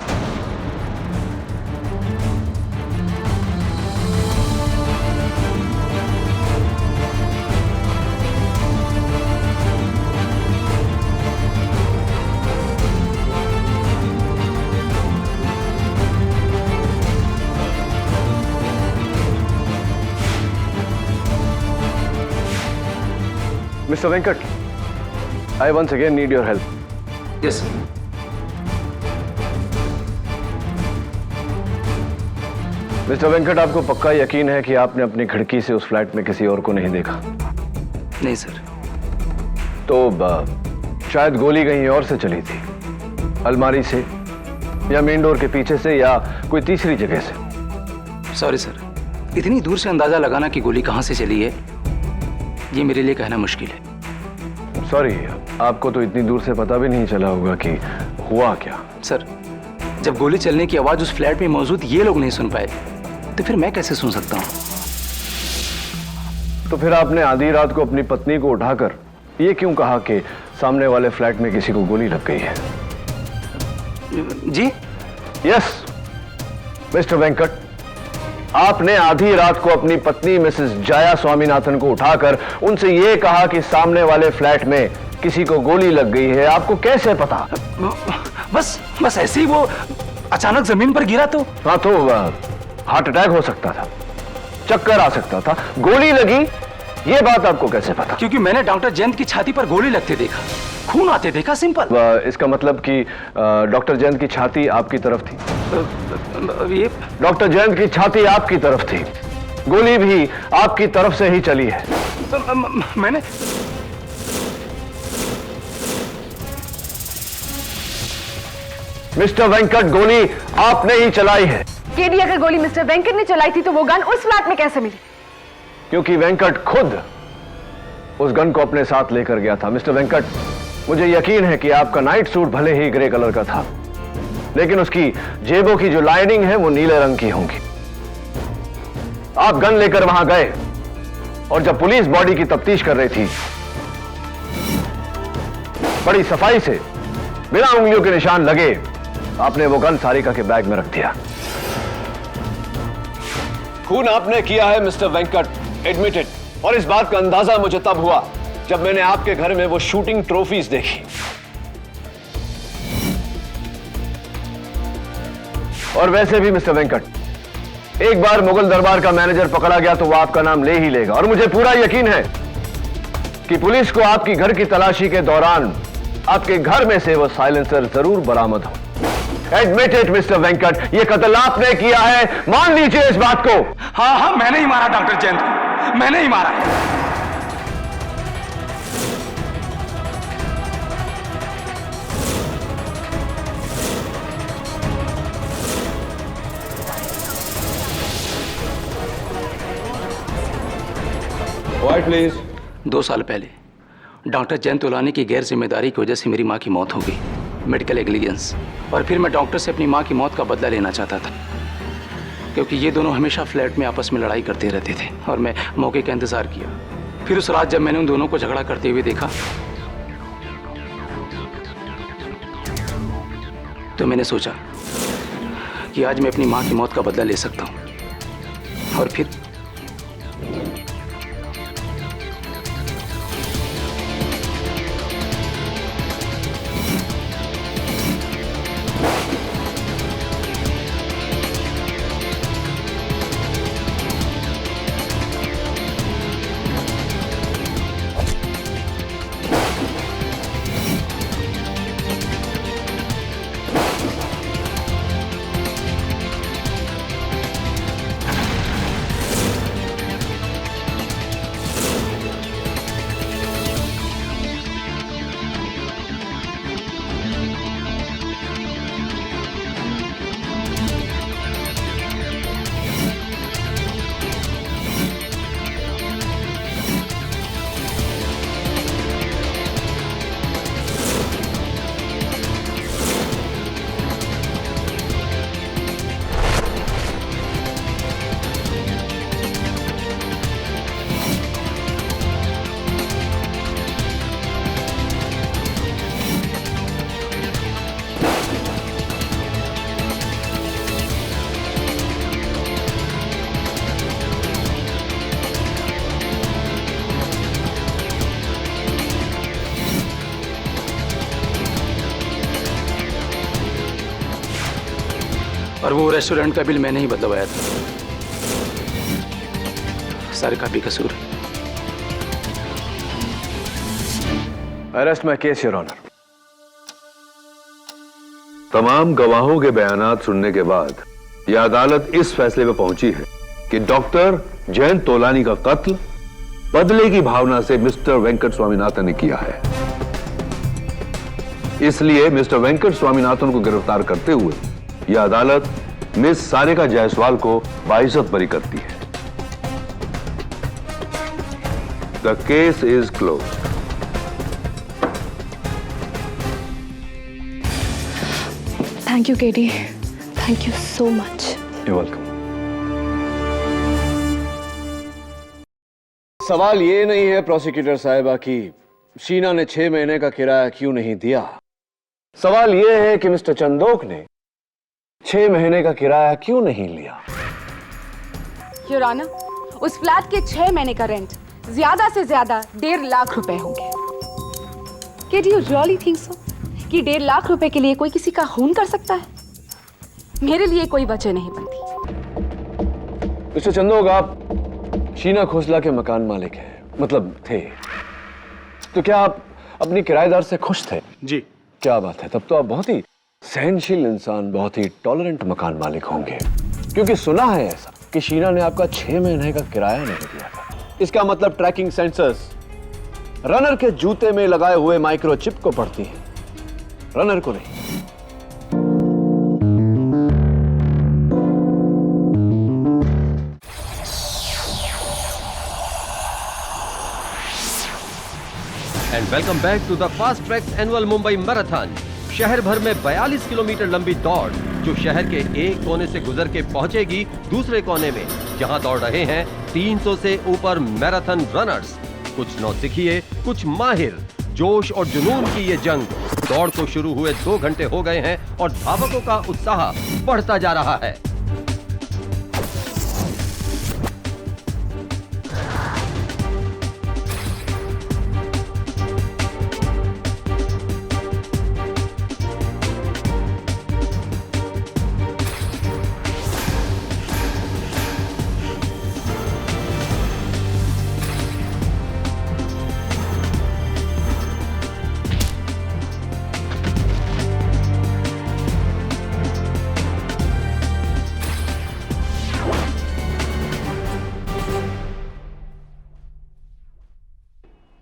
Mr. Venkat, I once again need your help. Yes mister Venkat, आपको पक्का यकीन है कि आपने अपनी खिड़की से उस फ्लैट में किसी और को नहीं देखा? नहीं सर। तो शायद गोली कहीं और से चली थी, अलमारी से या मेन डोर के पीछे से या कोई तीसरी जगह से। सॉरी सर, इतनी दूर से अंदाजा लगाना कि गोली कहां से चली है, ये मेरे लिए कहना मुश्किल है। सॉरी, आपको तो इतनी दूर से पता भी नहीं चला होगा कि हुआ क्या। सर, जब गोली चलने की आवाज उस फ्लैट में मौजूद ये लोग नहीं सुन पाए, तो फिर मैं कैसे सुन सकता हूं? तो फिर आपने आधी रात को अपनी पत्नी को उठाकर ये क्यों कहा कि सामने वाले फ्लैट में किसी को गोली लग गई है? जी? यस मिस्टर वेंकट, आपने आधी रात को अपनी पत्नी मिसेस जया स्वामीनाथन को उठाकर उनसे यह कहा कि सामने वाले फ्लैट में किसी को गोली लग गई है। आपको कैसे पता? बस ऐसे ही वो अचानक जमीन पर गिरा तो। हाँ, तो हार्ट अटैक हो सकता था, चक्कर आ सकता था, गोली लगी, ये बात आपको कैसे पता? क्योंकि मैंने डॉक्टर जयंत की छाती पर गोली लगते देखा, खून आते देखा, सिंपल। इसका मतलब कि डॉक्टर जयंत की छाती आपकी तरफ थी? ये डॉक्टर जयंत की छाती आपकी तरफ थी, गोली भी आपकी तरफ से ही चली है। मैंने मिस्टर वेंकट, गोली आपने ही चलाई है। केडी, अगर गोली मिस्टर वेंकट ने चलाई थी तो वो गन उस फ्लैट में कैसे मिली? क्योंकि वेंकट खुद उस गन को अपने साथ लेकर गया था। मिस्टर वेंकट, मुझे यकीन है कि आपका नाइट सूट भले ही ग्रे कलर का था, लेकिन उसकी जेबों की जो लाइनिंग है वो नीले रंग की होंगी। आप गन लेकर वहां गए और जब पुलिस बॉडी की तफ्तीश कर रही थी, बड़ी सफाई से बिना उंगलियों के निशान लगे आपने वो गन सारिका के बैग में रख दिया। खून आपने किया है मिस्टर वेंकट, एडमिटेड। और इस बात का अंदाजा मुझे तब हुआ जब मैंने आपके घर में वो शूटिंग ट्रॉफीज देखी। और वैसे भी मिस्टर वेंकट, एक बार मुगल दरबार का मैनेजर पकड़ा गया तो वो आपका नाम ले ही लेगा। और मुझे पूरा यकीन है कि पुलिस को आपकी घर की तलाशी के दौरान आपके घर में से वो साइलेंसर जरूर बरामद हो। एडमिट इट मिस्टर वेंकट, ये कत्ल आपने किया है, मान लीजिए इस बात को। हाँ, मैंने ही मारा डॉक्टर जयंत को, मैंने ही मारा है। White please. 2 साल पहले डॉक्टर जयंत तोलानी की गैर जिम्मेदारी की वजह से मेरी माँ की मौत हो गई, मेडिकल नेग्लिजेंस। और फिर मैं डॉक्टर से अपनी माँ की मौत का बदला लेना चाहता था, क्योंकि ये दोनों हमेशा फ्लैट में आपस में लड़ाई करते रहते थे और मैं मौके का इंतजार किया। फिर उस रात जब मैंने उन दोनों को झगड़ा करते हुए देखा तो मैंने सोचा कि आज मैं अपनी माँ की मौत का बदला ले सकता हूँ। और फिर और वो रेस्टोरेंट का बिल मैंने ही बदलवाया था। सारिका बेकसूर है। I rest my case your honour. तमाम गवाहों के बयानात सुनने के बाद यह अदालत इस फैसले पर पहुंची है कि डॉक्टर जयंत तोलानी का कत्ल बदले की भावना से मिस्टर वेंकट स्वामीनाथन ने किया है। इसलिए मिस्टर वेंकट स्वामीनाथन को गिरफ्तार करते हुए यह अदालत मिस सारिका जायसवाल को बाइज्जत बरी करती है। The case is closed. Thank you KD, thank you so much. You welcome. सवाल ये नहीं है प्रोसिक्यूटर साहिबा कि शीना ने 6 महीने का किराया क्यों नहीं दिया। सवाल ये है कि मिस्टर चंदोक ने 6 महीने का किराया क्यों नहीं लिया। योर ऑनर, उस फ्लैट के 6 महीने का रेंट ज्यादा से ज्यादा 1.5 लाख रुपए होंगे। Did you really think so? कि 1.5 लाख रुपए के लिए कोई किसी का खून कर सकता है? मेरे लिए कोई वजह नहीं बनती। मिस्टर चंदोक, आप शीना खोसला के मकान मालिक हैं, मतलब थे, तो क्या आप अपनी किराएदार से खुश थे? जी। क्या बात है, तब तो आप बहुत ही सहनशील इंसान, बहुत ही टॉलरेंट मकान मालिक होंगे, क्योंकि सुना है ऐसा कि शीना ने आपका 6 महीने का किराया नहीं दिया था। इसका मतलब ट्रैकिंग सेंसर्स रनर के जूते में लगाए हुए माइक्रोचिप को पढ़ती है, रनर को नहीं। And welcome back to the fast track annual Mumbai marathon. शहर भर में 42 किलोमीटर लंबी दौड़ जो शहर के एक कोने से गुजर के पहुंचेगी दूसरे कोने में, जहां दौड़ रहे हैं 300 से ऊपर मैराथन रनर्स। कुछ नौसिखिए, कुछ माहिर। जोश और जुनून की ये जंग दौड़ को शुरू हुए 2 घंटे हो गए हैं और धावकों का उत्साह बढ़ता जा रहा है।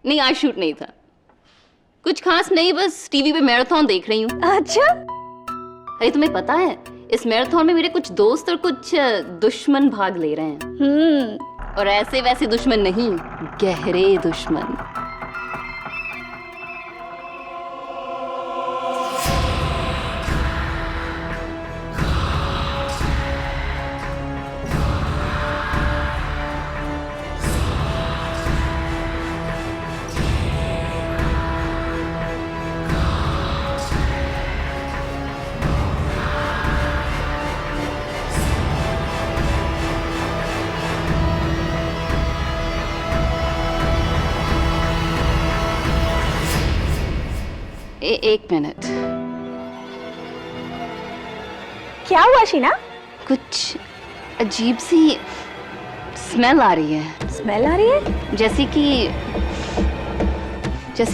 नहीं, आज शूट नहीं था। कुछ खास नहीं, बस टीवी पे मैराथन देख रही हूँ। अच्छा? अरे तुम्हें पता है, इस मैराथन में मेरे कुछ दोस्त और कुछ दुश्मन भाग ले रहे हैं। और ऐसे वैसे दुश्मन नहीं, गहरे दुश्मन। एक मिनट। क्या हुआ शीना? कुछ अजीब सी स्मेल आ रही है। स्मेल आ रही है? जैसे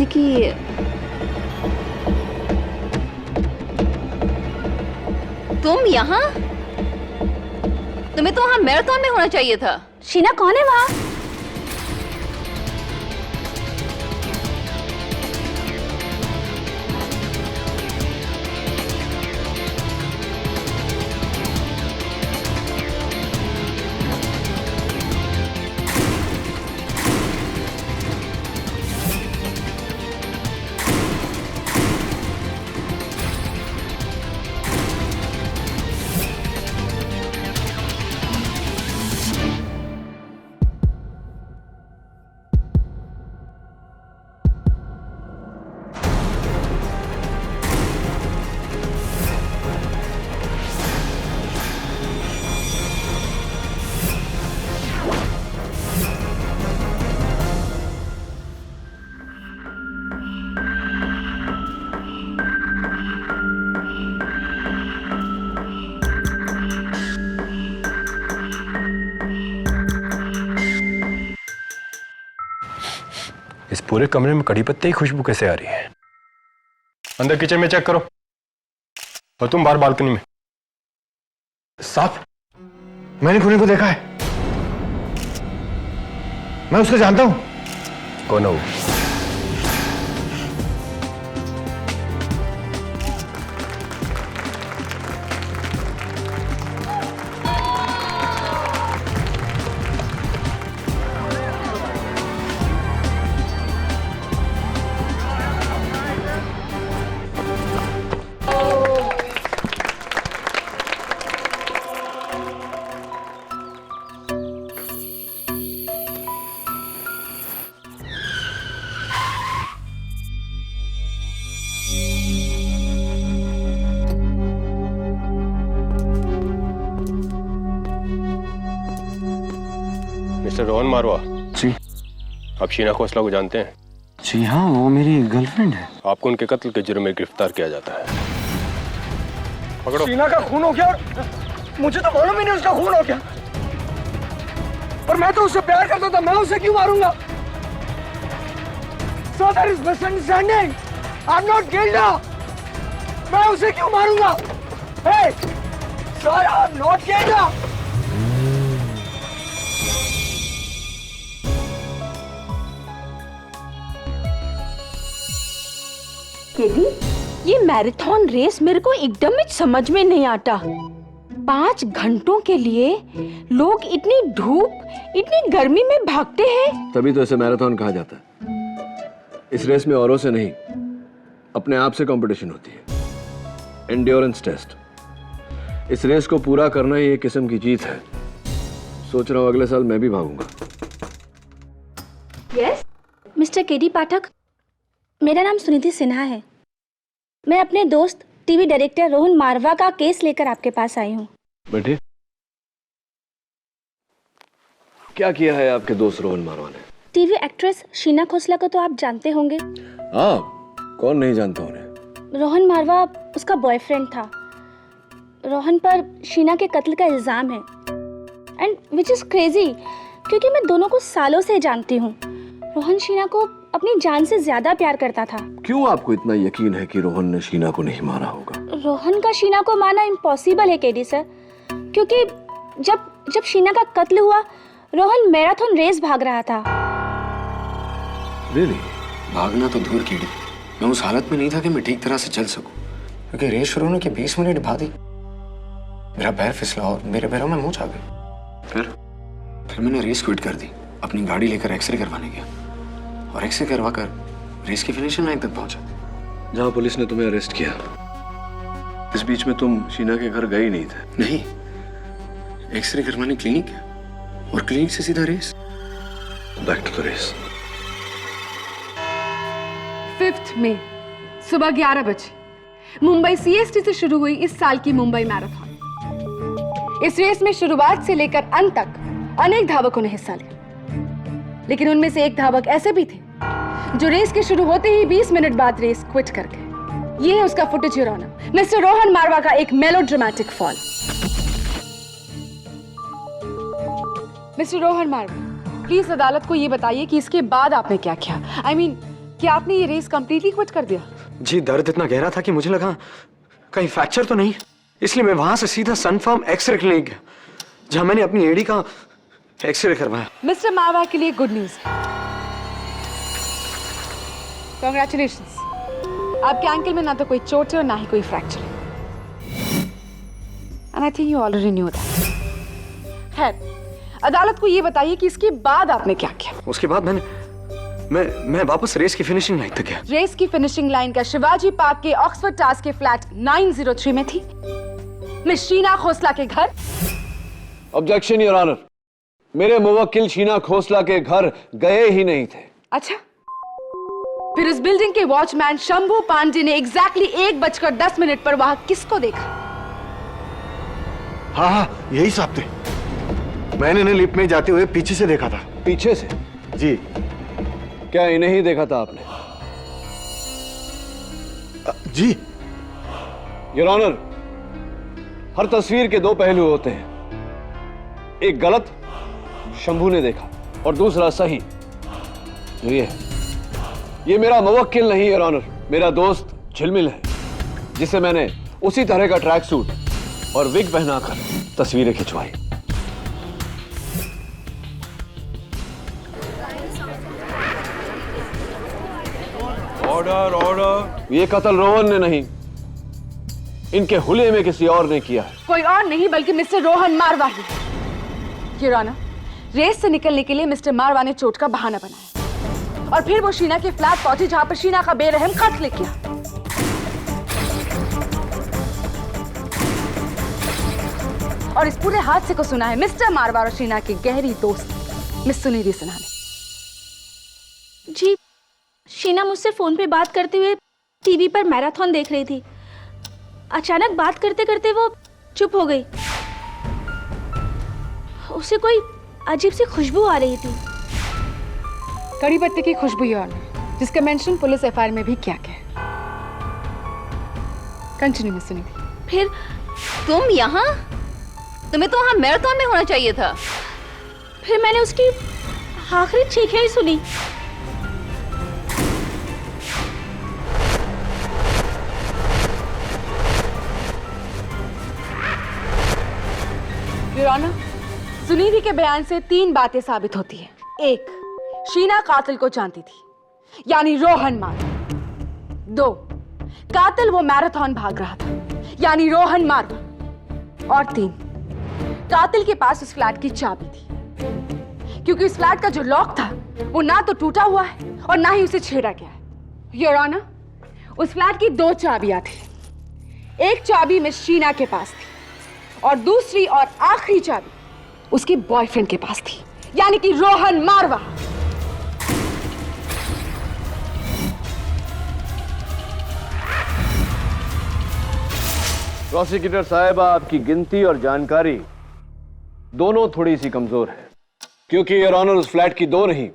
कि तुम यहाँ? तुम्हें तो वहां मैराथन में होना चाहिए था। शीना, कौन है वहां? पूरे कमरे में कड़ी पत्ते की खुशबू कैसे आ रही है? अंदर किचन में चेक करो, और तुम बाहर बालकनी में। साहब, मैंने खूनी को देखा है, मैं उसको जानता हूं। कौन है वो? मिस्टर रोहन मारवा जी। आप शीना खोसला को जानते हैं? जी हाँ, वो मेरी गर्लफ्रेंड है। आपको उनके कत्ल के जुर्म में गिरफ्तार किया जाता है। पकड़ो। शीना का खून हो गया? मुझे तो मालूम ही नहीं उसका खून हो गया। पर मैं तो उससे प्यार करता था, मैं उसे क्यों मारूंगा? So there is misunderstanding. I'm not guilty. मैं उसे क्यों मारूंगा? Hey, sir, I'm not guilty. KD, ये मैराथन रेस मेरे को एकदम ही समझ में नहीं आता। 5 घंटों के लिए लोग इतनी धूप, इतनी गर्मी में भागते हैं। तभी तो इसे मैराथन कहा जाता है। इस रेस में औरों से नहीं, अपने आप से कंपटीशन होती है। Endurance test. इस रेस को पूरा करना ही एक किस्म की जीत है। सोच रहा हूँ अगले साल मैं भी भागूंगा। यस, मिस्टर केडी पाठक, मेरा नाम सुनिधि सिन्हा है। मैं अपने दोस्त टीवी डायरेक्टर रोहन मारवा का केस लेकर आपके पास आई हूँ। बैठे। क्या किया है आपके दोस्त रोहन मारवा ने? टीवी एक्ट्रेस शीना खोसला को तो आप जानते होंगे। हाँ, कौन नहीं जानता उन्हें। रोहन मारवा उसका बॉयफ्रेंड था। रोहन पर शीना के कत्ल का इल्जाम है, एंड विच इज क्रेजी, क्योंकि मैं दोनों को सालों से जानती हूँ। रोहन शीना को अपनी जान से ज्यादा प्यार करता था। क्यों आपको इतना यकीन है कि रोहन ने शीना को नहीं मारा होगा? रोहन का शीना को मारना इम्पॉसिबल है केडी सर, क्योंकि जब शीना का कत्ल हुआ, रोहन मैराथन रेस भाग रहा था। Really? भागना तो दूर केडी, मैं उस हालत में नहीं था कि मैं ठीक तरह से चल सकूं, क्योंकि रेस शुरू होने के 20 मिनट बाद ही मेरा पैर फिसला और मेरे पैरों में मोच आ गई। फिर मैंने रेस क्विट कर दी, अपनी गाड़ी लेकर एक्सरे करवाने गया, और एक्सरे करवा कर रेस की फिनिशिंग लाइन तक पहुंचा। जहां पुलिस ने तुम्हें अरेस्ट किया, इस बीच में तुम शीना के घर गए नहीं थे? नहीं, एक्सरे करवाने क्लिनिक गया, और क्लिनिक से सीधा race. Back to the race. 5 मई सुबह 11 बजे मुंबई सीएसटी से शुरू हुई इस साल की मुंबई मैराथन। इस रेस में शुरुआत से लेकर अंत तक अनेक धावकों ने हिस्सा लिया, लेकिन उनमें से एक धावक ऐसे भी थे जो रेस के शुरू होते ही 20 मिनट बाद रेस क्विट कर गए। ये है उसका footage, your honour, mister Rohan Marwah का एक melodramatic fall. Mister Rohan Marwah, please अदालत को ये बताइए कि इसके बाद आपने क्या किया। I mean, क्या आपने ये रेस कंप्लीटली क्विट कर दिया? जी, दर्द इतना गहरा था कि मुझे लगा कहीं फ्रैक्चर तो नहीं, इसलिए मैं वहां से सीधा सनफर्म एक्सरे क्लिनिक गया, जहां मैंने अपनी एड़ी का एक्सरे करवाया। मिस्टर मारवा के लिए गुड न्यूज है। कांग्रेचुलेशंस, आपके एंकल में ना तो कोई चोट है और ना ही कोई फ्रैक्चर है, and I think you already knew that. खैर, अदालत को ये बताइए कि इसके बाद आपने क्या किया। उसके बाद मैं वापस रेस की फिनिशिंग लाइन तक गया। रेस की फिनिशिंग लाइन का शिवाजी पार्क के ऑक्सफोर्ड टावर्स के फ्लैट 903 में थी, मिस शीना खोसला के घर। ऑब्जेक्शन योर ऑनर, मेरे मुवक्किल शीना खोसला के घर गए ही नहीं थे। अच्छा, फिर उस बिल्डिंग के वॉचमैन शंभू पांडे ने एग्जैक्टली 1:10 पर वहां किसको देखा? हाँ, यही साहब थे। मैंने इन्हें लिफ्ट में जाते हुए पीछे से देखा था। पीछे से? जी। क्या इन्हें ही देखा था आपने? जी। योर ऑनर, हर तस्वीर के 2 पहलू होते हैं, एक गलत, शंभू ने देखा, और दूसरा सही, जो ये है। ये मेरा मुवक्किल नहीं योर ऑनर, मेरा दोस्त झिलमिल है, जिसे मैंने उसी तरह का ट्रैक सूट और विग पहनाकर तस्वीरें खिंचवाई। Order order. ये कत्ल रोहन ने नहीं, इनके हुलिये में किसी और ने किया है। कोई और नहीं बल्कि मिस्टर रोहन मारवा ही। योर ऑनर, रेस से निकलने के लिए मिस्टर मारवा ने चोट का बहाना बनाया और फिर वो शीना के फ्लैट पहुंचे जहां पर शीना का बेरहम कत्ल किया। और इस पूरे हादसे को सुना है मिस्टर मारवा और शीना की गहरी दोस्त मिस सुनिधि सिन्हा ने। जी, शीना मुझसे फोन पे बात करते हुए टीवी पर मैराथन देख रही थी। अचानक बात करते करते वो चुप हो गई। उसे कोई अजीब सी खुशबू आ रही थी। कड़ी पत्ते की खुशबू योर ऑनर, जिसका मेंशन पुलिस एफआईआर में भी किया गया। Continue miss Sunidhi. फिर तुम यहाँ? तुम्हें तो वहाँ मैराथन में होना चाहिए था। फिर मैंने उसकी आखिरी चीखें ही सुनी। योर ऑनर, सुनिधि के बयान से 3 बातें साबित होती हैं। 1, शीना कातिल को जानती थी, यानी रोहन मारवा। 2, कातिल वो मैराथन भाग रहा था, यानी रोहन मारवा। और 3, कातिल के पास उस फ्लैट की चाबी थी, क्योंकि उस फ्लैट का जो लॉक था वो ना तो टूटा हुआ है और ना ही उसे छेड़ा गया है। योर ऑनर, उस फ्लैट की 2 चाबियां थी। एक चाबी मिस शीना के पास थी और दूसरी और आखिरी चाबी उसके बॉयफ्रेंड के पास थी, यानी कि रोहन मारवा। प्रोसिक्यूटर साहिबा, आपकी गिनती और जानकारी दोनों थोड़ी सी कमजोर है, क्योंकि योर ऑनर उस फ्लैट की 2 नहीं,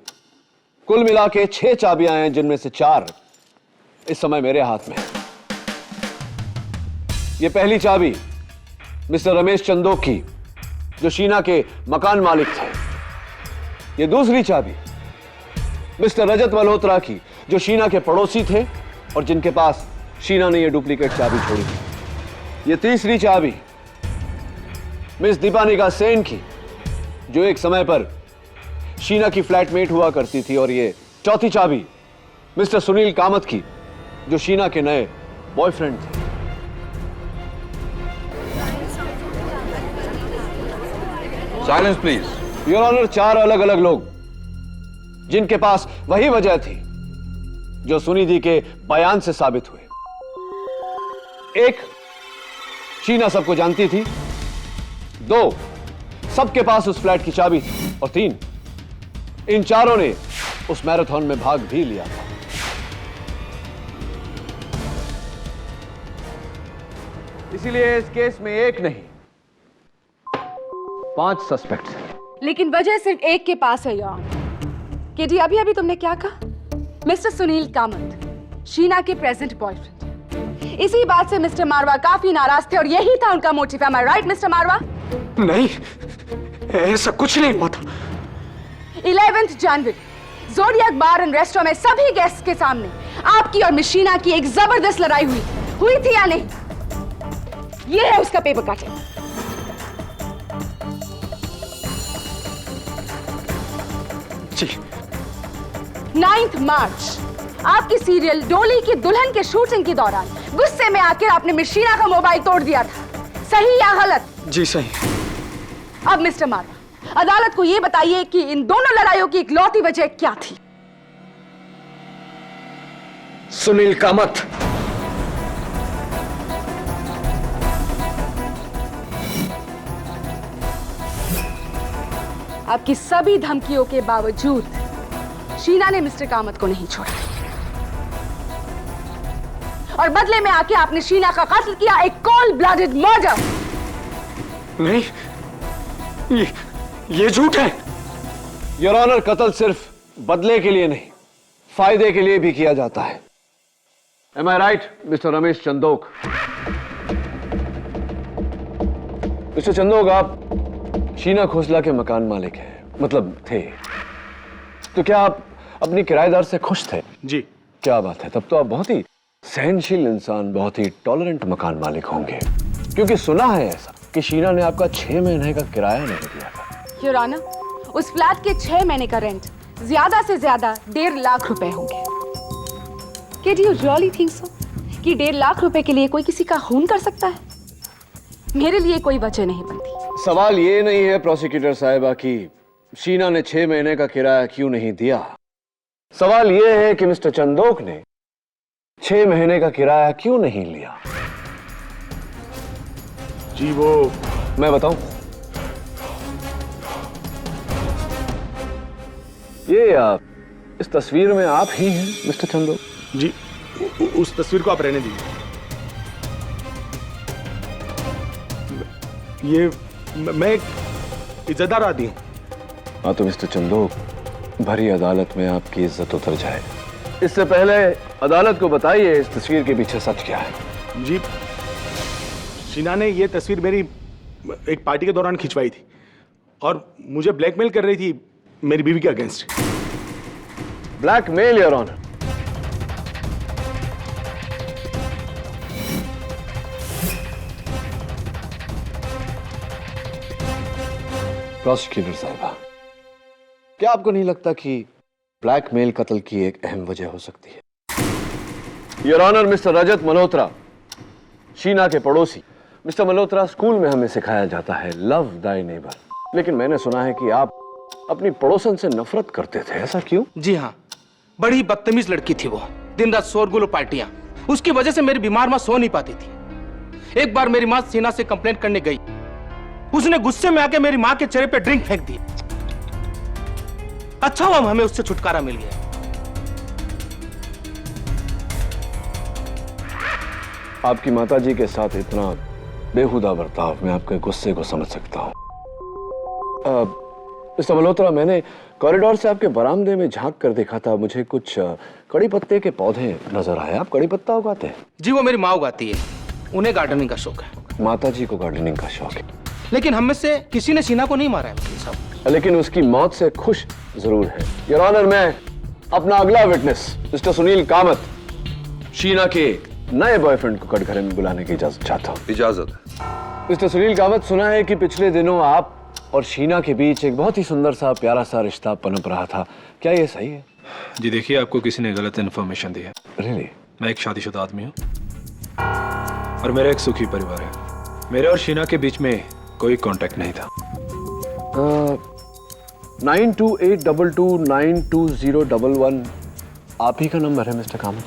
कुल मिला के 6 चाबियां हैं, जिनमें से 4 इस समय मेरे हाथ में है। ये पहली चाबी मिस्टर रमेश चंदोक की, जो शीना के मकान मालिक थे। ये दूसरी चाबी मिस्टर रजत मल्होत्रा की, जो शीना के पड़ोसी थे और जिनके पास शीना ने ये डुप्लीकेट चाबी छोड़ी थी। ये तीसरी चाबी मिस दीपानिका सेन की, जो एक समय पर शीना की फ्लैटमेट हुआ करती थी। और ये चौथी चाबी मिस्टर सुनील कामत की, जो शीना के नए बॉयफ्रेंड थे। Silence please. योर ऑनर, 4 अलग अलग लोग जिनके पास वही वजह थी जो सुनिधि के बयान से साबित हुए। 1, शीना सबको जानती थी। 2, सबके पास उस फ्लैट की चाबी थी। और 3, इन चारों ने उस मैराथन में भाग भी लिया था। इसीलिए इस केस में 1 नहीं 5 सस्पेक्ट्स हैं। लेकिन वजह सिर्फ एक के पास है योर ऑनर। कि जी अभी अभी तुमने क्या कहा? मिस्टर सुनील कामत शीना के प्रेजेंट बॉयफ्रेंड। इसी बात से मिस्टर मारवा काफी नाराज थे और यही था उनका motive. M I right mister मारवा? नहीं, ऐसा कुछ नहीं हुआ था। 11 जनवरी ज़ोडिएक बार एंड रेस्टोरेंट में सभी गेस्ट के सामने आपकी और मिस शीना की एक जबरदस्त लड़ाई हुई थी या नहीं? ये है उसका पेपर कटिंग। जी। 9 मार्च आपकी सीरियल डोली की दुल्हन के शूटिंग के दौरान गुस्से में आकर आपने मिस शीना का मोबाइल तोड़ दिया था, सही या गलत? जी सही। अब मिस्टर मारवा, अदालत को यह बताइए कि इन दोनों लड़ाइयों की इकलौती वजह क्या थी? सुनील कामत। आपकी सभी धमकियों के बावजूद शीना ने मिस्टर कामत को नहीं छोड़ा और बदले में आके आपने शीना का कत्ल किया, एक कोल्ड ब्लडेड मर्डर। नहीं, ये झूठ है। योर ऑनर, कत्ल सिर्फ बदले के लिए नहीं, फायदे के लिए भी किया जाता है। Am I right mister Ramesh Chandok? Mister Chandok, आप शीना खोसला के मकान मालिक हैं, मतलब थे, तो क्या आप अपनी किराएदार से खुश थे? जी, क्या बात है, तब तो आप बहुत ही सहनशील इंसान, बहुत ही टॉलरेंट मकान मालिक होंगे, क्योंकि सुना है ऐसा कि शीना ने आपका 6 महीने का किराया नहीं दिया था। योर ऑनर, उस फ्लैट के 6 महीने का रेंट ज्यादा से ज्यादा 1.5 लाख रुपए होंगे। Did you really think so? कि 1.5 लाख रुपए के लिए कोई किसी का खून कर सकता है? मेरे लिए कोई वजह नहीं बनती। सवाल ये नहीं है प्रोसिक्यूटर साहिबा कि शीना ने 6 महीने का किराया क्यों नहीं दिया। सवाल ये है कि मिस्टर चंदोक ने 6 महीने का किराया क्यों नहीं लिया। जी वो मैं बताऊं, ये इस तस्वीर में आप ही हैं मिस्टर चंदोक? जी उस तस्वीर को आप रहने दीजिए। ये मैं एक इज्जतदार आदमी हूं। हाँ तो मिस्टर चंदोक, भरी अदालत में आपकी इज्जत उतर जाए इससे पहले अदालत को बताइए इस तस्वीर के पीछे सच क्या है। जी शीना ने ये तस्वीर मेरी एक पार्टी के दौरान खिंचवाई थी और मुझे ब्लैकमेल कर रही थी मेरी बीवी के against. Blackmail your honour? Prosecutor साहिबा, क्या आपको नहीं लगता कि ब्लैकमेल कत्ल की एक अहम वजह हो सकती है? योर ऑनर, मिस्टर रजत मल्होत्रा, शीना के पड़ोसी। मिस्टर मल्होत्रा, स्कूल में हमें सिखाया जाता है लव दाई नेबर, लेकिन मैंने सुना है कि आप अपनी पड़ोसन से नफरत करते थे, ऐसा क्यों? जी हाँ, बड़ी बदतमीज लड़की थी वो, दिन रात शोरगुल और पार्टियां, उसकी वजह से मेरी बीमार माँ सो नहीं पाती थी। एक बार मेरी माँ शीना से कंप्लेंट करने गई, उसने गुस्से में आके मेरी माँ के चेहरे पे ड्रिंक फेंक दी। अच्छा हुआ हमें उससे छुटकारा मिल गया। आपकी माताजी के साथ इतना बेहुदा बर्ताव, मैं आपके गुस्से को समझ सकता हूं। मिस्टर मल्होत्रा, मैंने कॉरिडोर से आपके बरामदे में झांक कर देखा था, मुझे कुछ कड़ी पत्ते के पौधे नजर आए। आप कड़ी पत्ता उगाते हैं? जी, वो मेरी माँ उगाती है, उन्हें गार्डनिंग का शौक है। माताजी को गार्डनिंग का शौक है, लेकिन हम में से किसी ने शीना को नहीं मारा है वकील साहब। लेकिन उसकी मौत से खुश जरूर है। योर ऑनर, मैं अपना अगला विटनेस मिस्टर सुनील कामत, शीना के नए बॉयफ्रेंड को कटघरे में बुलाने की इजाजत चाहता हूँ। इजाजत है। मिस्टर सुनील कामत, सुना है कि पिछले दिनों आप और शीना के बीच एक बहुत ही सुंदर सा प्यारा सा रिश्ता पनप रहा था, क्या ये सही है? जी देखिए, आपको किसी ने गलत इन्फॉर्मेशन दी है। रियली? मैं एक शादीशुदा आदमी हूँ और मेरा एक सुखी परिवार है। मेरे और शीना के बीच में कोई कांटेक्ट नहीं था। 9282292011 आप ही का नंबर है मिस्टर कामत?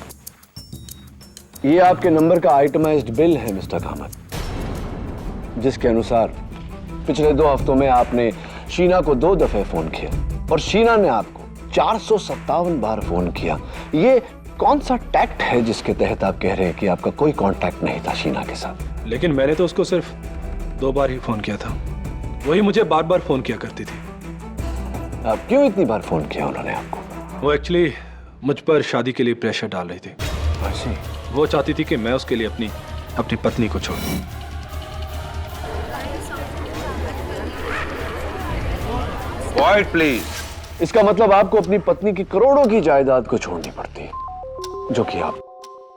ये आपके नंबर का आइटमाइज्ड बिल है मिस्टर कामत, जिसके अनुसार पिछले 2 हफ्तों में आपने शीना को 2 दफे फोन किया और शीना ने आपको 457 बार फोन किया। ये कौन सा टैक्ट है जिसके तहत आप कह रहे हैं कि आपका कोई कांटेक्ट नहीं था शीना के साथ? लेकिन मैंने तो उसको सिर्फ 2 बार ही फोन किया था, वही मुझे बार बार फोन किया करती थी। आप क्यों इतनी बार फोन किया उन्होंने आपको? वो एक्चुअली मुझ पर शादी के लिए प्रेशर डाल रही थी। वो चाहती थी कि मैं उसके लिए अपनी पत्नी को छोड़ दूं। Quite please. इसका मतलब आपको अपनी पत्नी की करोड़ों की जायदाद को छोड़नी पड़ती है, जो कि आप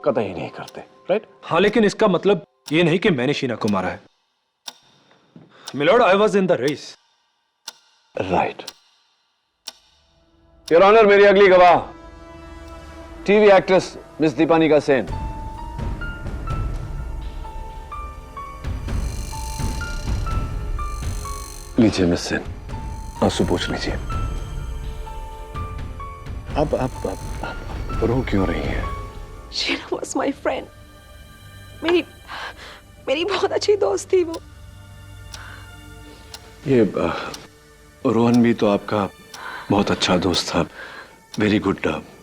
कतई नहीं करते, राइट? हाँ, लेकिन इसका मतलब ये नहीं कि मैंने शीना को मारा है। My lord, I was in the race. Right. Your honour, मेरी अगली गवाह TV actress miss Deepanika Sen. लीजिए मिस सेन, आंसू पोंछ लीजिए। अब रो क्यों रही है? Sheena was my friend. मेरी बहुत अच्छी दोस्त थी वो। ये रोहन भी तो आपका बहुत अच्छा दोस्त था, very good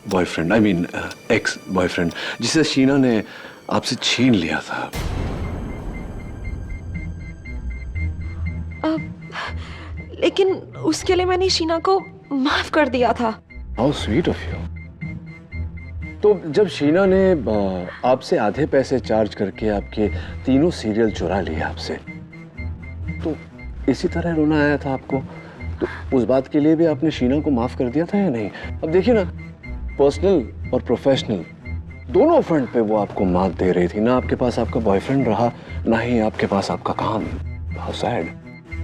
boyfriend, I mean ex boyfriend, जिसे शीना ने आपसे छीन लिया था। लेकिन उसके लिए मैंने शीना को माफ कर दिया था। How sweet of you. तो जब शीना ने आपसे आधे पैसे चार्ज करके आपके 3 सीरियल चुरा लिए आपसे, तो इसी तरह रोना आया था आपको, तो उस बात के लिए भी आपने शीना को माफ कर दिया था या नहीं? अब देखिए ना, पर्सनल और प्रोफेशनल दोनों फ्रंट पे वो आपको मात दे रही थी। ना आपके पास आपका बॉयफ्रेंड रहा, ना ही आपके पास आपका काम। How sad.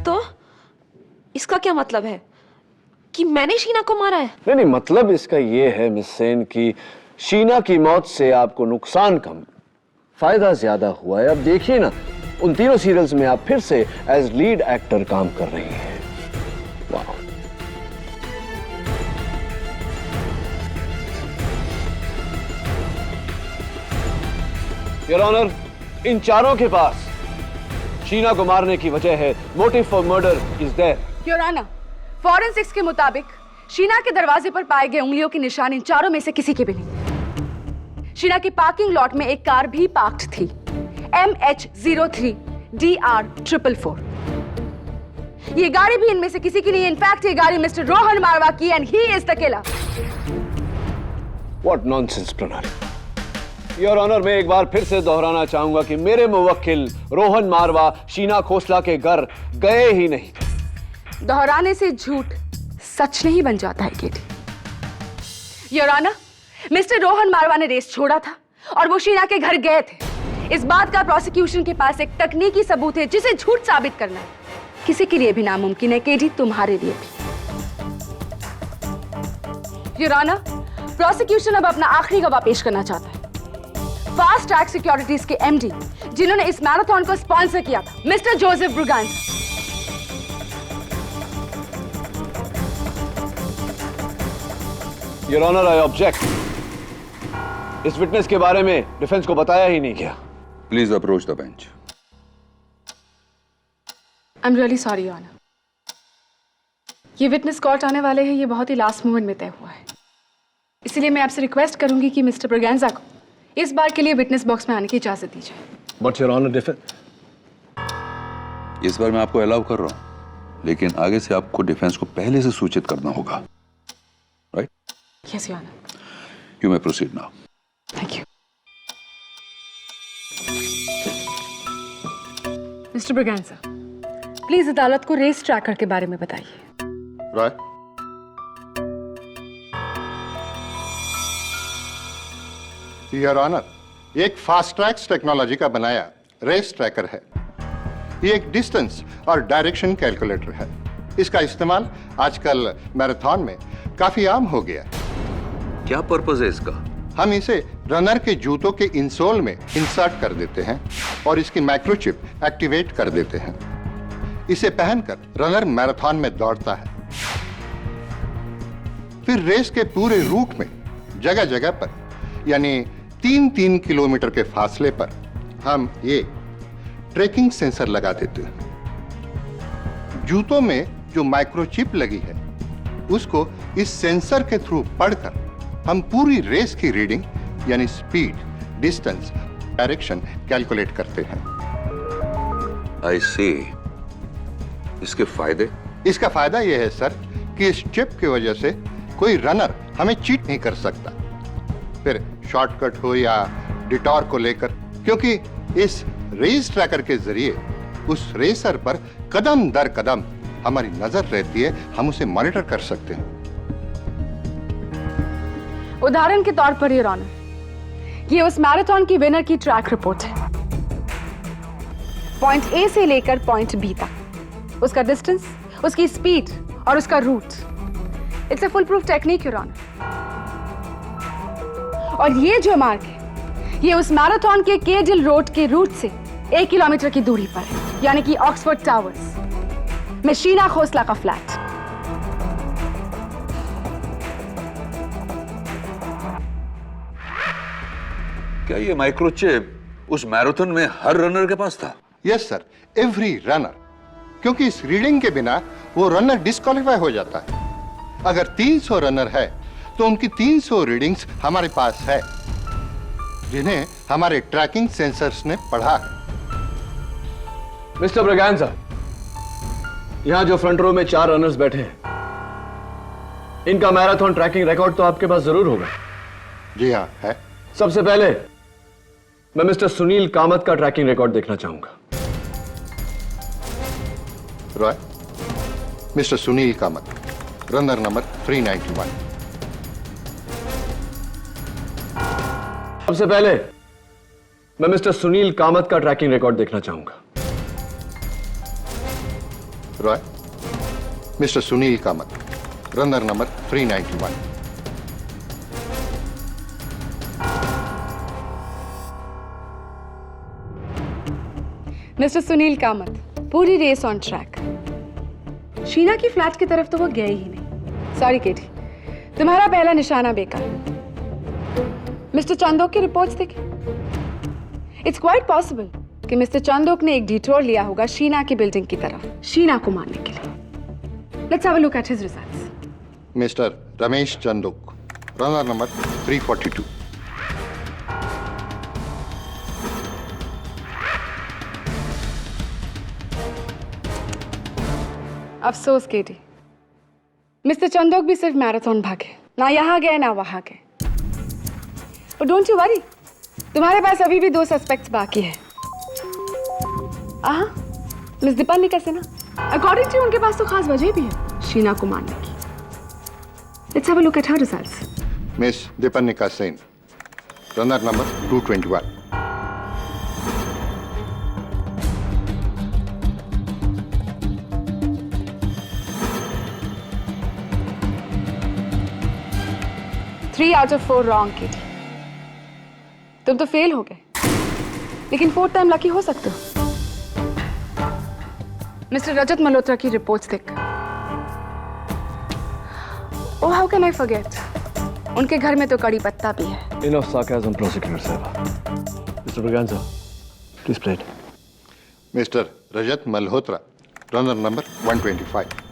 तो इसका क्या मतलब है कि मैंने शीना को मारा है? नहीं, मतलब इसका ये है मिस सेन कि शीना की मौत से आपको नुकसान कम, फायदा ज्यादा हुआ है। अब देखिए ना, उन तीनों सीरियल्स में आप फिर से एज लीड एक्टर काम कर रही हैं। वाह। योर ऑनर, इन चारों के पास शीना को मारने की वजह है, motive for murder is there. Your honour, forensics के मुताबिक शीना के दरवाजे पर पाए गए उंगलियों के निशान इन चारों में से किसी के भी नहीं। शीना की पार्किंग लॉट में एक कार भी पार्क्ड थी, MH03 DR444। ये गाड़ी भी इनमें से किसी की नहीं। इनफैक्ट ये गाड़ी मिस्टर रोहन मारवा की, and he is the killer. What nonsense प्रणाली। योर ऑनर, मैं एक बार फिर से दोहराना चाहूंगा कि मेरे मुवक्किल रोहन मारवा शीना खोसला के घर गए ही नहीं। दोहराने से झूठ सच नहीं बन जाता है केटी। योर ऑनर, मिस्टर रोहन मारवा ने रेस छोड़ा था और वो शीना के घर गए थे। इस बात का प्रोसिक्यूशन के पास एक तकनीकी सबूत है जिसे झूठ साबित करना है किसी के लिए भी नामुमकिन है केटी, तुम्हारे लिए भी। योर ऑनर, प्रोसिक्यूशन अब अपना आखिरी गवाह पेश करना चाहता है, फास्ट ट्रैक सिक्योरिटीज के MD जिन्होंने इस मैराथन को स्पॉन्सर किया था, mister Joseph Braganza. Your honour, I object. इस विटनेस के बारे में डिफेंस को बताया ही नहीं गया। Please approach the bench. I am really sorry your honour, ये विटनेस कोर्ट आने वाले हैं, ये बहुत ही लास्ट मोमेंट में तय हुआ है। इसलिए मैं आपसे रिक्वेस्ट करूंगी कि मिस्टर ब्रुगांजा को इस बार के लिए विटनेस बॉक्स में आने की इजाजत दीजिए। बट योर ऑनर, डिफेंस इस बार मैं आपको अलाउ कर रहा हूं, लेकिन आगे से आपको डिफेंस को पहले से सूचित करना होगा। Right? Yes your honour. You may proceed now. Thank you. Mister Braganza, please अदालत को रेस ट्रैकर के बारे में बताइए। राइट। योर ऑनर, एक फास्ट ट्रैक्स टेक्नोलॉजी का बनाया रेस ट्रैकर है। ये एक डिस्टेंस और डायरेक्शन कैलकुलेटर है। इसका इस्तेमाल आजकल मैराथन में काफी आम हो गया। क्या पर्पस है इसका? हम इसे रनर के जूतों के इंसोल में इंसर्ट कर देते हैं और इसकी माइक्रोचिप एक्टिवेट कर देते हैं। इसे पहनकर रनर मैराथन में दौड़ता है। फिर रेस के पूरे रूट में जगह जगह पर, यानी 3-3 किलोमीटर के फासले पर, हम ये ट्रैकिंग सेंसर लगा देते हैं। जूतों में जो माइक्रोचिप लगी है उसको इस सेंसर के थ्रू पढ़कर हम पूरी रेस की रीडिंग, यानी स्पीड, डिस्टेंस, डायरेक्शन कैलकुलेट करते हैं। आई सी। इसके फायदे? इसका फायदा यह है सर कि इस चिप की वजह से कोई रनर हमें चीट नहीं कर सकता, फिर शॉर्टकट हो या डिटॉर को लेकर, क्योंकि इस रेस ट्रैकर के जरिए उस रेसर पर कदम दर कदम हमारी नजर रहती है, हम उसे मॉनिटर कर सकते हैं। उदाहरण के तौर पर योर ऑनर, ये उस मैराथन की विनर की ट्रैक रिपोर्ट है। पॉइंट A से लेकर पॉइंट B तक, उसका डिस्टेंस, उसकी स्पीड और उसका route. It's a foolproof technique your honour. और ये जो मार्ग है, ये उस मैराथन के केडिल रोड के रूट से 1 किलोमीटर की दूरी पर है, यानी कि ऑक्सफोर्ड टावर्स में शीना खोसला का फ्लैट। क्या ये माइक्रोचिप उस मैराथन में हर रनर के पास था? यस सर, एवरी रनर, क्योंकि इस रीडिंग के बिना वो रनर डिस्क्वालीफाई हो जाता है। अगर 300 रनर है तो उनकी 300 रीडिंग्स हमारे पास है, जिन्हें हमारे ट्रैकिंग सेंसर्स ने पढ़ा है। मिस्टर ब्रुगांजा, यहां जो फ्रंट रो में 4 रनर्स बैठे हैं, इनका मैराथन ट्रैकिंग रिकॉर्ड तो आपके पास जरूर होगा। जी हाँ, है। सबसे पहले मैं मिस्टर सुनील कामत का ट्रैकिंग रिकॉर्ड देखना चाहूंगा। Roy, mister Sunil Kamat, runner number 391। सबसे पहले मैं मिस्टर सुनील कामत का ट्रैकिंग रिकॉर्ड देखना चाहूंगा। Roy, mister Sunil Kamat, runner number 391। Mister Sunil Kamat, पूरी रेस ऑन ट्रैक। शीना की फ्लैट की तरफ तो वो गए ही नहीं। सॉरी केटी, तुम्हारा पहला निशाना बेकार। मिस्टर चांदोक की रिपोर्ट्स देखें। इट्स क्वाइट पॉसिबल कि मिस्टर चांदोक ने एक डिटोर लिया होगा शीना की बिल्डिंग की तरफ, शीना को मारने के लिए। Let's have a look at his results. Mister Ramesh Chandok, runner number 342। अफसोस केटी, मिस्टर चंदोक भी सिर्फ मैराथन भागे, ना यहां गए ना वहां गए। पर डोंट यू वरी, तुम्हारे पास अभी भी 2 सस्पेक्ट्स बाकी है। मिस दीपानिका सिन्हा, अकॉर्डिंग टू उनके पास तो खास वजह भी है शीना को मारने की। Let's have a look at her results. Miss Deepanika Sen, runner number 221। Three out of 4 wrong Katie. तुम तो फेल हो गए, लेकिन 4th टाइम लकी हो सकते हो। मिस्टर रजत मल्होत्रा की रिपोर्ट्स देख। ओह, हाउ कैन आई फॉरगेट, उनके घर में तो कड़ी पत्ता भी है। Enough sarcasm, prosecutor साहब। Mister Braganza, please play it. Mister Rajat Malhotra, runner number 125।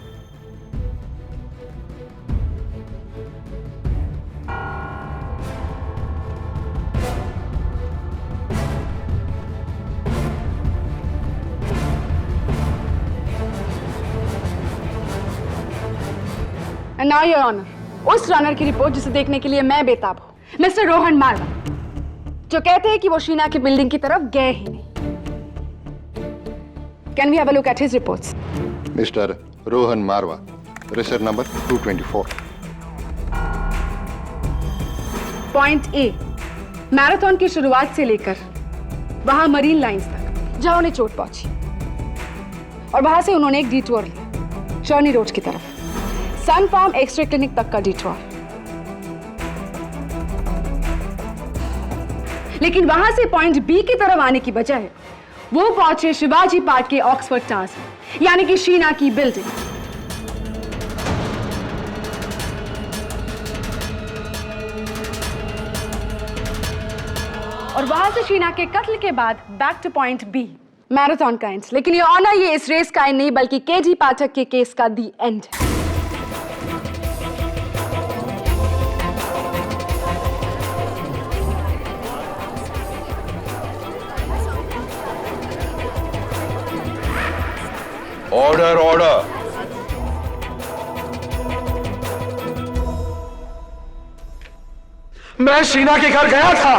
And now your honor, उस रनर की रिपोर्ट जिसे देखने के लिए मैं बेताब हूँ, मिस्टर रोहन मारवा, जो कहते हैं कि वो शीना की बिल्डिंग की तरफ गए ही नहीं। Can we have a look at his reports? Mister Rohan Marwa, racer number 224। Point A, marathon की शुरुआत से लेकर वहां मरीन लाइंस तक जहां उन्हें चोट पहुंची, और वहां से उन्होंने एक डिटूर लिया चर्नी रोड की तरफ, सन फार्म एक्सरे क्लिनिक तक का डिटूर। लेकिन वहां से पॉइंट बी की तरफ आने की बजाय वो पहुंचे शिवाजी पार्क के ऑक्सफोर्ड टावर्स, यानी कि शीना की बिल्डिंग। और वहां से शीना के कत्ल के बाद back to point B, marathon का एंड। लेकिन ये ऑनर, ये इस रेस का एंड नहीं बल्कि केजी पाठक के केस का दी एंड है। Order order. मैं शीना के घर गया था।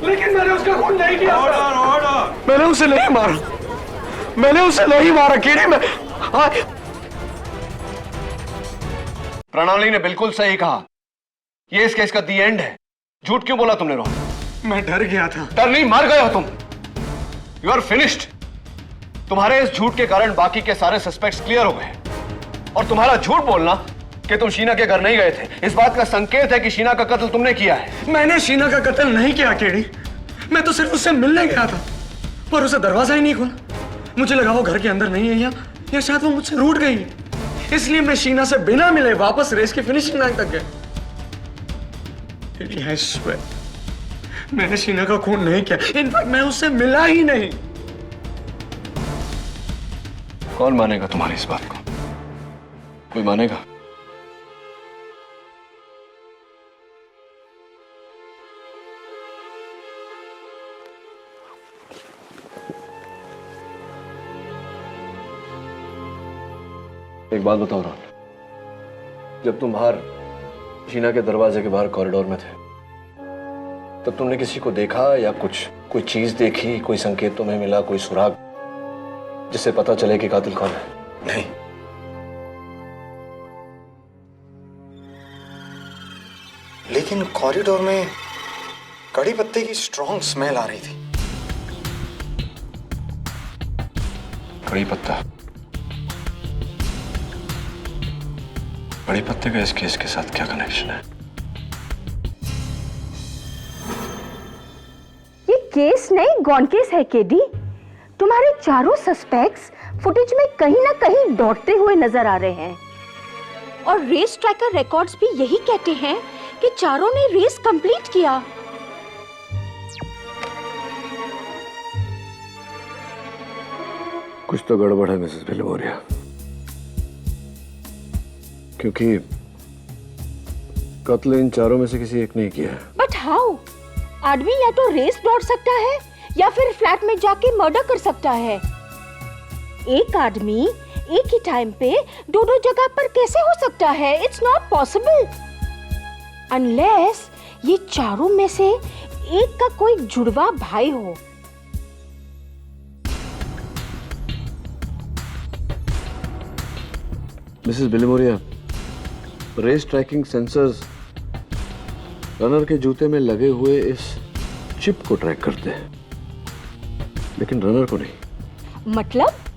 लेकिन मैंने उसका खून नहीं किया। Order order. मैंने उसे नहीं मारा, मैंने उसे नहीं मारा कीड़ी में। प्रणाली ने बिल्कुल सही कहा, ये इस केस का दी एंड है। झूठ क्यों बोला तुमने रोहन? मैं डर गया था। डर नहीं, मर गए हो तुम। You are finished. तुम्हारे इस झूठ के कारण बाकी के सारे सस्पेक्ट्स क्लियर हो गए, और तुम्हारा झूठ बोलना कि तुम शीना के घर नहीं गए थे, इस बात का संकेत है कि शीना का कत्ल तुमने किया है। मैंने शीना का कत्ल नहीं किया केडी, मैं तो सिर्फ उससे मिलने गया था, पर उसे दरवाजा ही नहीं खुला। मुझे लगा वो घर के अंदर नहीं है, या शायद वो मुझसे रूठ गई है, इसलिए मैं शीना से बिना मिले वापस रेस की फिनिशिंग लाइन तक गया। मैंने शीना का खून नहीं किया, इनफैक्ट मैं उससे मिला ही नहीं। कौन मानेगा तुम्हारी इस बात को? कोई मानेगा? एक बात बताओ रोहन, जब तुम बाहर शीना के दरवाजे के बाहर कॉरिडोर में थे तब तुमने किसी को देखा या कोई चीज देखी, कोई संकेत तुम्हें मिला, कोई सुराग जिससे पता चले कि कातिल कौन है? नहीं, लेकिन कॉरिडोर में कड़ी पत्ते की स्ट्रॉन्ग स्मेल आ रही थी। कड़ी पत्ता? कड़ी पत्ते का इस केस के साथ क्या कनेक्शन है? ये केस नहीं, गॉन केस है केडी। तुम्हारे चारों सस्पेक्ट्स फुटेज में कहीं ना कहीं दौड़ते हुए नजर आ रहे हैं और रेस ट्रैकर रिकॉर्ड्स भी यही कहते हैं कि चारों ने रेस कंप्लीट किया। कुछ तो गड़बड़ है मिसेस बिलमोरिया, क्योंकि कत्ल इन चारों में से किसी एक ने किया है। But how? आदमी या तो रेस दौड़ सकता है या फिर फ्लैट में जाके मर्डर कर सकता है। एक आदमी एक ही टाइम पे दोनों जगह पर कैसे हो सकता है? इट्स नॉट पॉसिबल अनलेस ये चारों में से एक का कोई जुड़वा भाई हो। Mrs Bilimoria, race tracking sensors runner के जूते में लगे हुए इस चिप को ट्रैक करते हैं, लेकिन रनर को नहीं।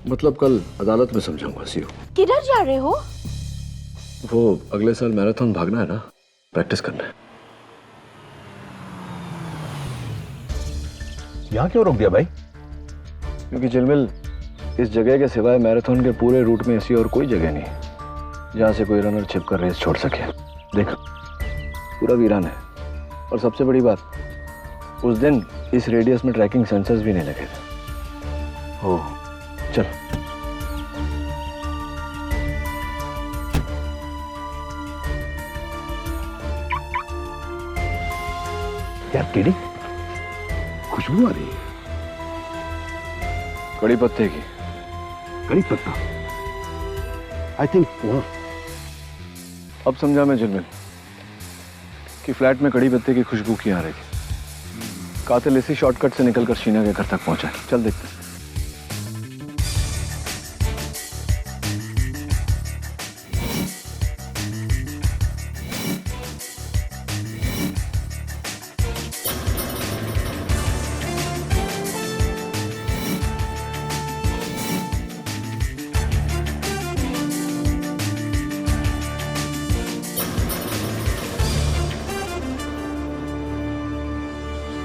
मतलब कल अदालत में समझाऊंगा। सीओ, किधर जा रहे हो? वो अगले साल मैराथन भागना है ना, प्रैक्टिस करना है। यहाँ क्यों रोक दिया भाई? क्योंकि चिलमिल, इस जगह के सिवाय मैराथन के पूरे रूट में ऐसी और कोई जगह नहीं है जहां से कोई रनर छिपकर रेस छोड़ सके। देख, पूरा वीरान है, और सबसे बड़ी बात, उस दिन इस रेडियस में ट्रैकिंग सेंसर्स भी नहीं लगे थे। ओह, चल। यार टेडी, खुशबू आ रही है। कड़ी पत्ते की। कड़ी पत्ता? आई थिंक अब समझा मैं चिलमिल कि फ्लैट में कड़ी पत्ते की खुशबू क्यों आ रही थी। कातिल इसी शॉर्टकट से निकलकर शीना के घर तक पहुंचा। चल देखते हैं।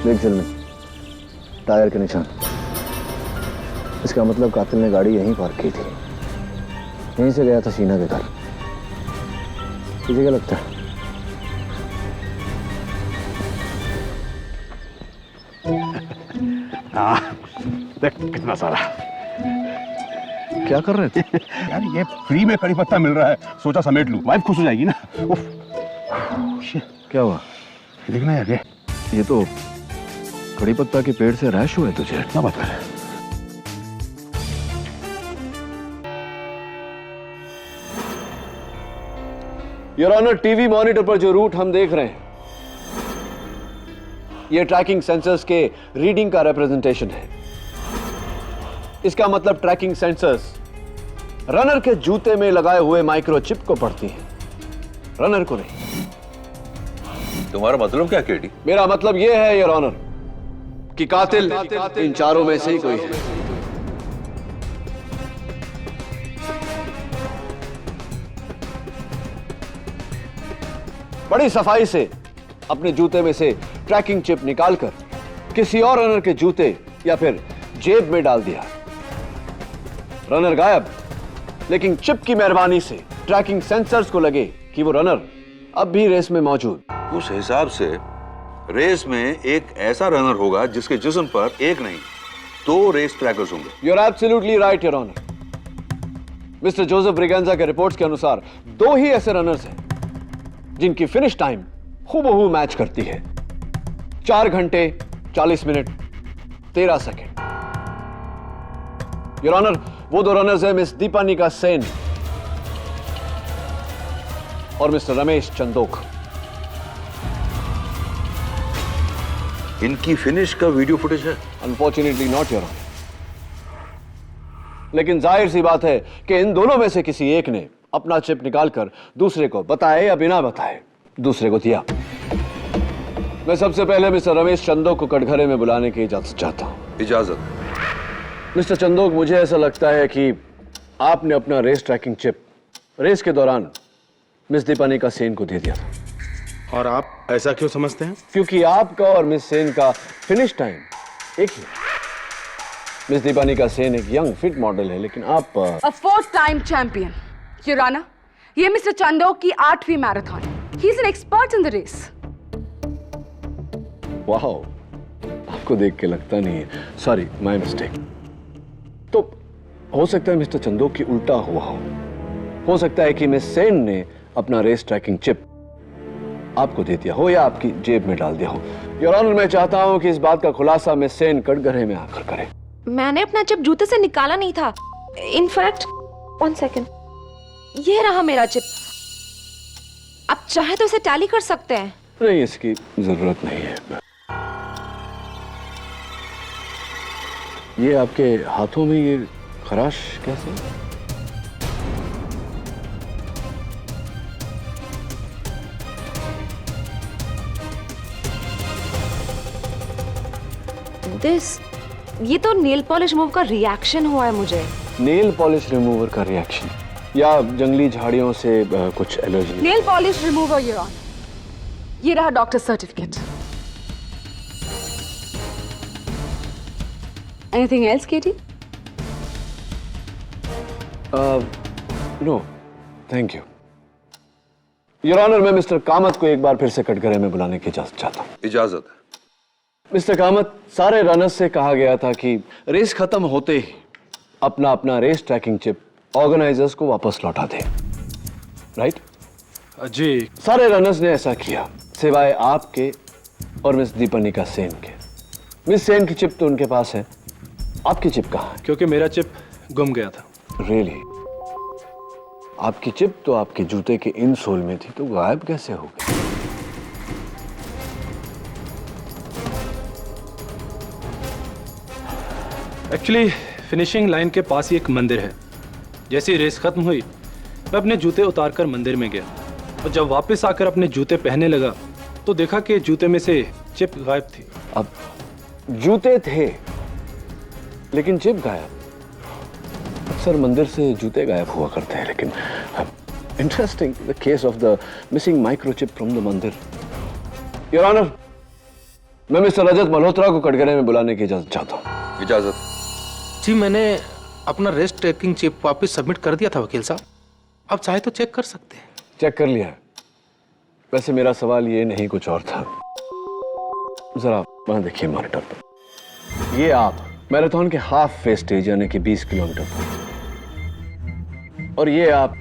देख चिलमिल, टायर के निशान। इसका मतलब कातिल ने गाड़ी यहीं पार्क की थी, यहीं से गया था शीना के घर। तुझे क्या लगता है? देख कितना सारा। क्या कर रहे थे? यार ये फ्री में कड़ी पत्ता मिल रहा है, सोचा समेट लूं, वाइफ खुश हो जाएगी ना। उफ। क्या हुआ? देखना यार, ये तो कड़ी पत्ता के पेड़ से रैश हुए तुझे। क्या बात कर रहे हैं? योर ऑनर, टीवी मॉनिटर पर जो रूट हम देख रहे हैं, यह ट्रैकिंग सेंसर्स के रीडिंग का रिप्रेजेंटेशन है। इसका मतलब ट्रैकिंग सेंसर्स रनर के जूते में लगाए हुए माइक्रोचिप को पढ़ती हैं, रनर को नहीं। तुम्हारा मतलब क्या केडी? मेरा मतलब यह है योर ऑनर कि कातिल इन चारों में से ही कोई है। बड़ी सफाई से अपने जूते में से ट्रैकिंग चिप निकालकर किसी और रनर के जूते या फिर जेब में डाल दिया। रनर गायब, लेकिन चिप की मेहरबानी से ट्रैकिंग सेंसर्स को लगे कि वो रनर अब भी रेस में मौजूद। उस हिसाब से रेस में एक ऐसा रनर होगा जिसके जिस्म पर एक नहीं 2 रेस ट्रैकर्स होंगे। You are absolutely right your honour. Mister Joseph Braganza के रिपोर्ट्स के अनुसार 2 ही ऐसे रनर्स हैं जिनकी फिनिश टाइम हूबहू मैच करती है, 4 घंटे 40 मिनट 13 सेकेंड। योर ऑनर, वो 2 रनर्स हैं मिस दीपानिका सेन और मिस्टर रमेश चंदोक। इनकी फिनिश का वीडियो फुटेज है? अनफॉर्चुनेटली नॉट योर ऑनर, लेकिन जाहिर सी बात है कि इन दोनों में से किसी एक ने अपना चिप निकालकर दूसरे को बताए या बिना बताए दूसरे को दिया। मैं सबसे पहले मिस्टर रमेश चंदोक को कटघरे में बुलाने की इजाजत चाहता हूं। इजाजत। मिस्टर चंदोक, मुझे ऐसा लगता है कि आपने अपना रेस ट्रैकिंग चिप रेस के दौरान मिस दीपानिका सेन को दे दिया था। और आप ऐसा क्यों समझते हैं? क्योंकि आपका और मिस सेन का फिनिश टाइम एक ही। मिस दीपानिका सेन एक यंग फिट मॉडल है, लेकिन आप A 4-time champion, Your Honor, ये मिस्टर चंदोक की 8वीं मैराथन है। He is an expert in the race. Wow, आपको देख के लगता नहीं है। Sorry, my mistake. तो हो सकता है मिस्टर चंदोक की उल्टा हुआ हो सकता है कि मिस सेन ने अपना रेस ट्रैकिंग चिप आपको दे दिया हो या आपकी जेब में डाल दिया हो। योर ऑनर, मैं चाहता हूं कि इस बात का खुलासा मिस सेन कटघरे में आकर करे। मैंने अपना चिप जूते से निकाला नहीं था। इनफैक्ट 1 सेकेंड, ये रहा मेरा चिप। आप चाहे तो इसे टैली कर सकते हैं। नहीं, इसकी जरूरत नहीं है। ये आपके हाथों में ये खराश कैसे? ये तो नेल पॉलिश मूव का रिएक्शन हुआ है मुझे। नेल पॉलिश रिमूवर का रिएक्शन या जंगली झाड़ियों से कुछ allergy? Nail polish remover, your honour. ये रहा doctor certificate. Anything else, KT? No, thank you. Your honour, मैं मिस्टर कामत को एक बार फिर से कटघरे में बुलाने की इजाजत चाहता हूँ। इजाजत। मिस्टर कामत, सारे रनर्स से कहा गया था कि रेस खत्म होते ही अपना अपना रेस ट्रैकिंग चिप ऑर्गेनाइजर्स को वापस लौटा दें, राइट? जी। सारे रनर्स ने ऐसा किया सिवाय आपके और मिस दीपानिका सेन के। मिस सेन की चिप तो उनके पास है, आपकी चिप कहाँ है? क्योंकि मेरा चिप गुम गया था। रियली? आपकी चिप तो आपके जूते के इनसोल में थी, तो गायब कैसे हो गई? एक्चुअली फिनिशिंग लाइन के पास ही एक मंदिर है। जैसे ही रेस खत्म हुई, मैं अपने जूते उतारकर मंदिर में गया और जब वापस आकर अपने जूते पहनने लगा तो देखा कि जूते में से चिप गायब थी। अब जूते थे लेकिन चिप गायब। अक्सर मंदिर से जूते गायब हुआ करते हैं, लेकिन interesting the case of the missing microchip from the मंदिर। योर ऑनर, मैं मिस्टर रजत मल्होत्रा को कटघरे में बुलाने की इजाजत चाहता हूँ। इजाजत। जी, मैंने अपना रेस ट्रैकिंग चिप वापस सबमिट कर दिया था वकील साहब। आप चाहे तो चेक कर सकते हैं। चेक कर लिया है। वैसे मेरा सवाल ये नहीं, कुछ और था। जरा वहां देखिए मॉनिटर पर। ये आप मैराथन के हाफ फेस स्टेज यानी कि 20 किलोमीटर पर, और ये आप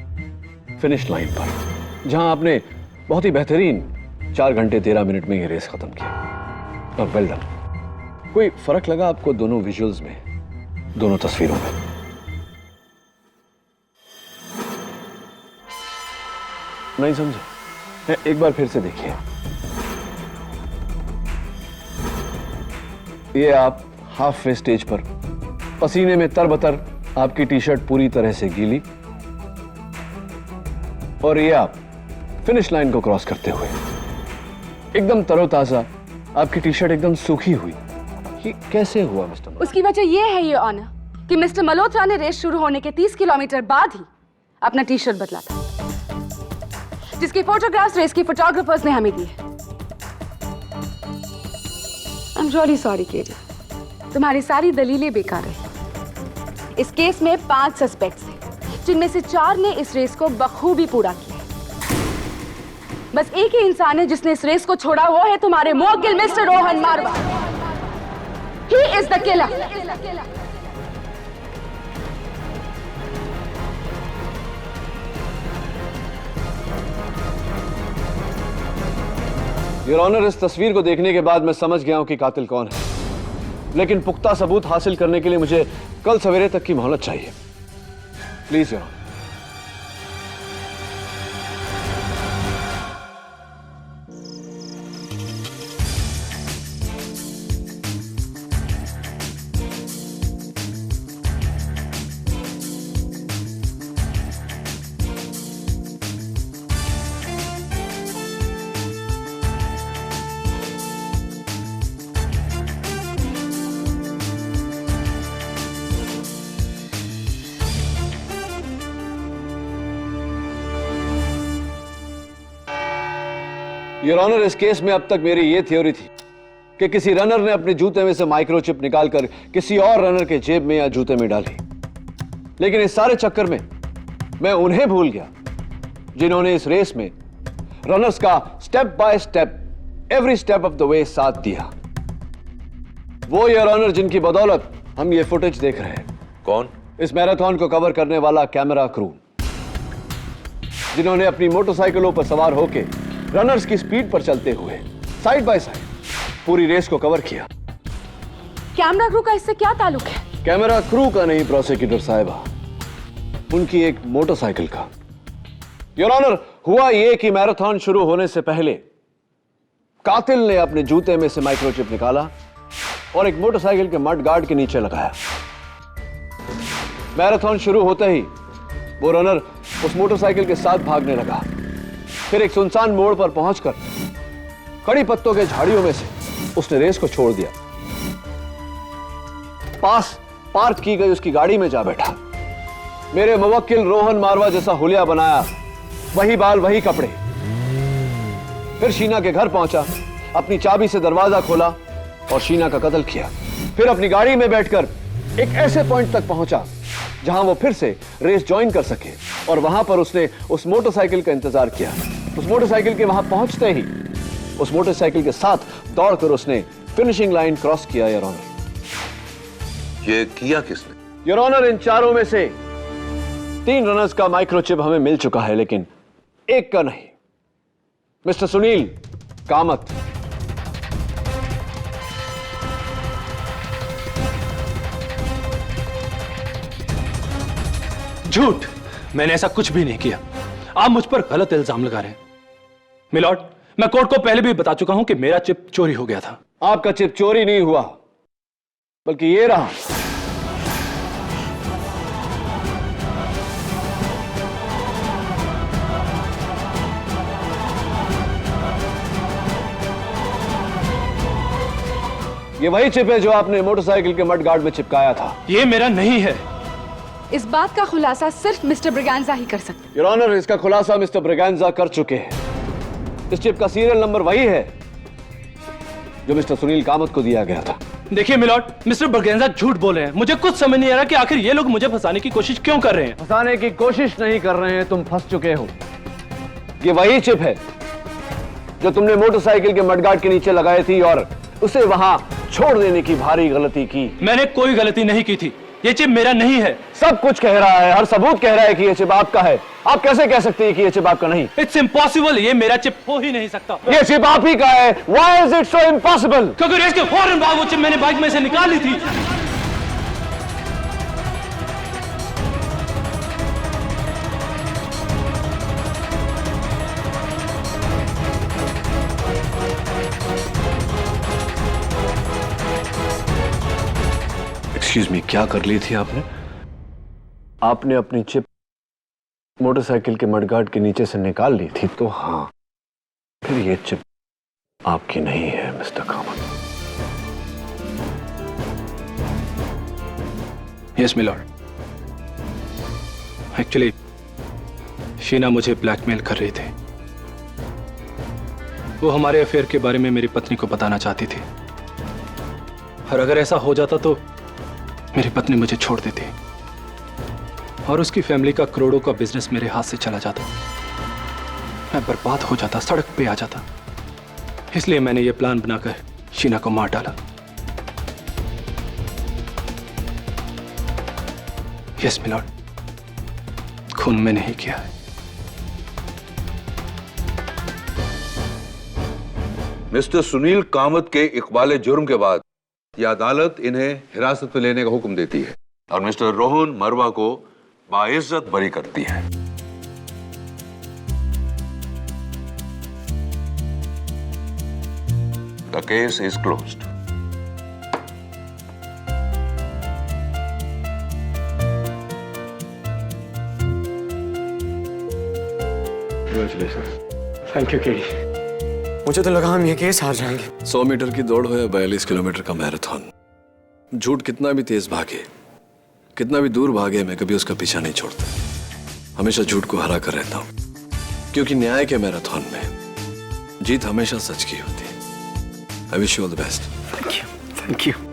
फिनिश लाइन पर, जहां आपने बहुत ही बेहतरीन 4 घंटे 13 मिनट में ये रेस खत्म किया। और वेल डन। कोई फर्क लगा आपको दोनों विजुअल्स में, दोनों तस्वीरों में? नहीं समझे? एक बार फिर से देखिए। ये आप हाफ वे स्टेज पर पसीने में तरबतर, आपकी टी शर्ट पूरी तरह से गीली, और ये आप फिनिश लाइन को क्रॉस करते हुए एकदम तरोताजा, आपकी टी शर्ट एकदम सूखी हुई। ये कैसे हुआ मिस्टर? उसकी वजह यह है ये ऑनर कि मिस्टर मल्होत्रा ने रेस शुरू होने के 30 किलोमीटर बाद ही अपना टी शर्ट बदला था, जिसकी फोटोग्राफ्स रेस की फोटोग्राफर्स ने हमें दी है। आई एम रियली सॉरी केडी, तुम्हारी सारी दलीलें बेकार रही। इस केस में 5 सस्पेक्ट्स थे, जिनमें से 4 ने इस रेस को बखूबी पूरा किया। बस एक ही इंसान है जिसने इस रेस को छोड़ा, वो है तुम्हारे मुवक्किल mister Rohan Marwa. He is the killer. Your honour, इस तस्वीर को देखने के बाद मैं समझ गया हूं कि कातिल कौन है, लेकिन पुख्ता सबूत हासिल करने के लिए मुझे कल सवेरे तक की मोहलत चाहिए। Please your honour. Your honour, इस केस में अब तक मेरी यह थ्योरी थी कि किसी रनर ने अपने जूते में से माइक्रोचिप निकालकर किसी और रनर के जेब में या जूते में डाली। लेकिन इस सारे चक्कर में मैं उन्हें भूल गया जिन्होंने इस रेस में रनर्स का step by step, every step of the way साथ दिया। वो योर ऑनर जिनकी बदौलत हम ये फुटेज देख रहे हैं। कौन? इस मैराथन को कवर करने वाला कैमरा क्रू, जिन्होंने अपनी मोटरसाइकिलों पर सवार होकर रनर्स की स्पीड पर चलते हुए साइड बाय साइड पूरी रेस को कवर किया। कैमरा क्रू का इससे क्या ताल्लुक है? कैमरा क्रू का नहीं प्रोसिक्यूटर साहिबा, उनकी एक मोटरसाइकिल का। योर ऑनर, हुआ यह कि मैराथन शुरू होने से पहले कातिल ने अपने जूते में से माइक्रोचिप निकाला और एक मोटरसाइकिल के मड गार्ड के नीचे लगाया। मैराथन शुरू होते ही वो रनर उस मोटरसाइकिल के साथ भागने लगा। फिर एक सुनसान मोड़ पर पहुंचकर कड़ी पत्तों के झाड़ियों में से उसने रेस को छोड़ दिया। पास पार्क की गई उसकी गाड़ी में जा बैठा। मेरे मुवक्किल रोहन मारवा जैसा हुलिया बनाया, वही बाल वही कपड़े। फिर शीना के घर पहुंचा, अपनी चाबी से दरवाजा खोला और शीना का कत्ल किया। फिर अपनी गाड़ी में बैठकर एक ऐसे पॉइंट तक पहुंचा जहां वो फिर से रेस ज्वाइन कर सके, और वहां पर उसने उस मोटरसाइकिल का इंतजार किया। उस मोटरसाइकिल के वहां पहुंचते ही उस मोटरसाइकिल के साथ दौड़कर उसने फिनिशिंग लाइन क्रॉस किया। योर ऑनर, ये किया किसने? योर ऑनर, इन चारों में से 3 रनर्स का माइक्रोचिप हमें मिल चुका है, लेकिन एक का नहीं। मिस्टर सुनील कामत। झूठ, मैंने ऐसा कुछ भी नहीं किया। आप मुझ पर गलत इल्जाम लगा रहे हैं। मिलॉर्ड, मैं कोर्ट को पहले भी बता चुका हूं कि मेरा चिप चोरी हो गया था। आपका चिप चोरी नहीं हुआ, बल्कि ये रहा। ये वही चिप है जो आपने मोटरसाइकिल के मड गार्ड में चिपकाया था। ये मेरा नहीं है। इस बात का खुलासा सिर्फ मिस्टर ब्रिगेंजा ही कर सकते हैं। योर ऑनर, इसका खुलासा मिस्टर ब्रिगेंजा कर चुके हैं। इस चिप का सीरियल नंबर वही है जो मिस्टर सुनील कामत को दिया गया था। देखिए मिलॉर्ड, मिस्टर ब्रिगेंजा झूठ बोल रहे हैं। मुझे कुछ समझ नहीं आ रहा कि आखिर ये लोग मुझे फंसाने की कोशिश क्यों कर रहे हैं। फंसाने की कोशिश नहीं कर रहे हैं, तुम फंस चुके हो। ये वही चिप है जो तुमने मोटरसाइकिल के मडगार्ड के नीचे लगाई थी और उसे वहां छोड़ देने की भारी गलती की। मैंने कोई गलती नहीं की थी। ये चिप मेरा नहीं है। सब कुछ कह रहा है, हर सबूत कह रहा है कि ये चिप आपका है। आप कैसे कह सकते हैं कि ये चिप आपका नहीं? इट्स इम्पॉसिबल, ये मेरा चिप हो ही नहीं सकता। ये चिप आप ही का है। Why is it so impossible? क्योंकि रेस के फौरन बाद वो चिप मैंने बाइक में से निकाल ली थी। एक्सक्यूज मी, क्या कर ली थी आपने? आपने अपनी चिप मोटरसाइकिल के मडगार्ड के नीचे से निकाल ली थी, तो हाँ, फिर ये चिप आपकी नहीं है mister Kamath. Yes milord, actually Sheena मुझे ब्लैकमेल कर रही थी। वो हमारे अफेयर के बारे में मेरी पत्नी को बताना चाहती थी, और अगर ऐसा हो जाता तो मेरी पत्नी मुझे छोड़ देती और उसकी फैमिली का करोड़ों का बिजनेस मेरे हाथ से चला जाता। मैं बर्बाद हो जाता, सड़क पे आ जाता। इसलिए मैंने ये प्लान बनाकर शीना को मार डाला। यस मिलॉर्ड, खून मैंने ही किया है। मिस्टर सुनील कामत के इकबाल जुर्म के बाद यह अदालत इन्हें हिरासत में लेने का हुक्म देती है और मिस्टर रोहन मरवा को बाइज्जत बरी करती है। The case is closed. Thank you KD. मुझे तो लगा हम ये केस हार जाएंगे। 100 मीटर की दौड़ हो या 42 किलोमीटर का मैराथन, झूठ कितना भी तेज भागे, कितना भी दूर भागे, मैं कभी उसका पीछा नहीं छोड़ता। हमेशा झूठ को हरा कर रहता हूं, क्योंकि न्याय के मैराथन में जीत हमेशा सच की होती है। I wish you all the best. Thank you.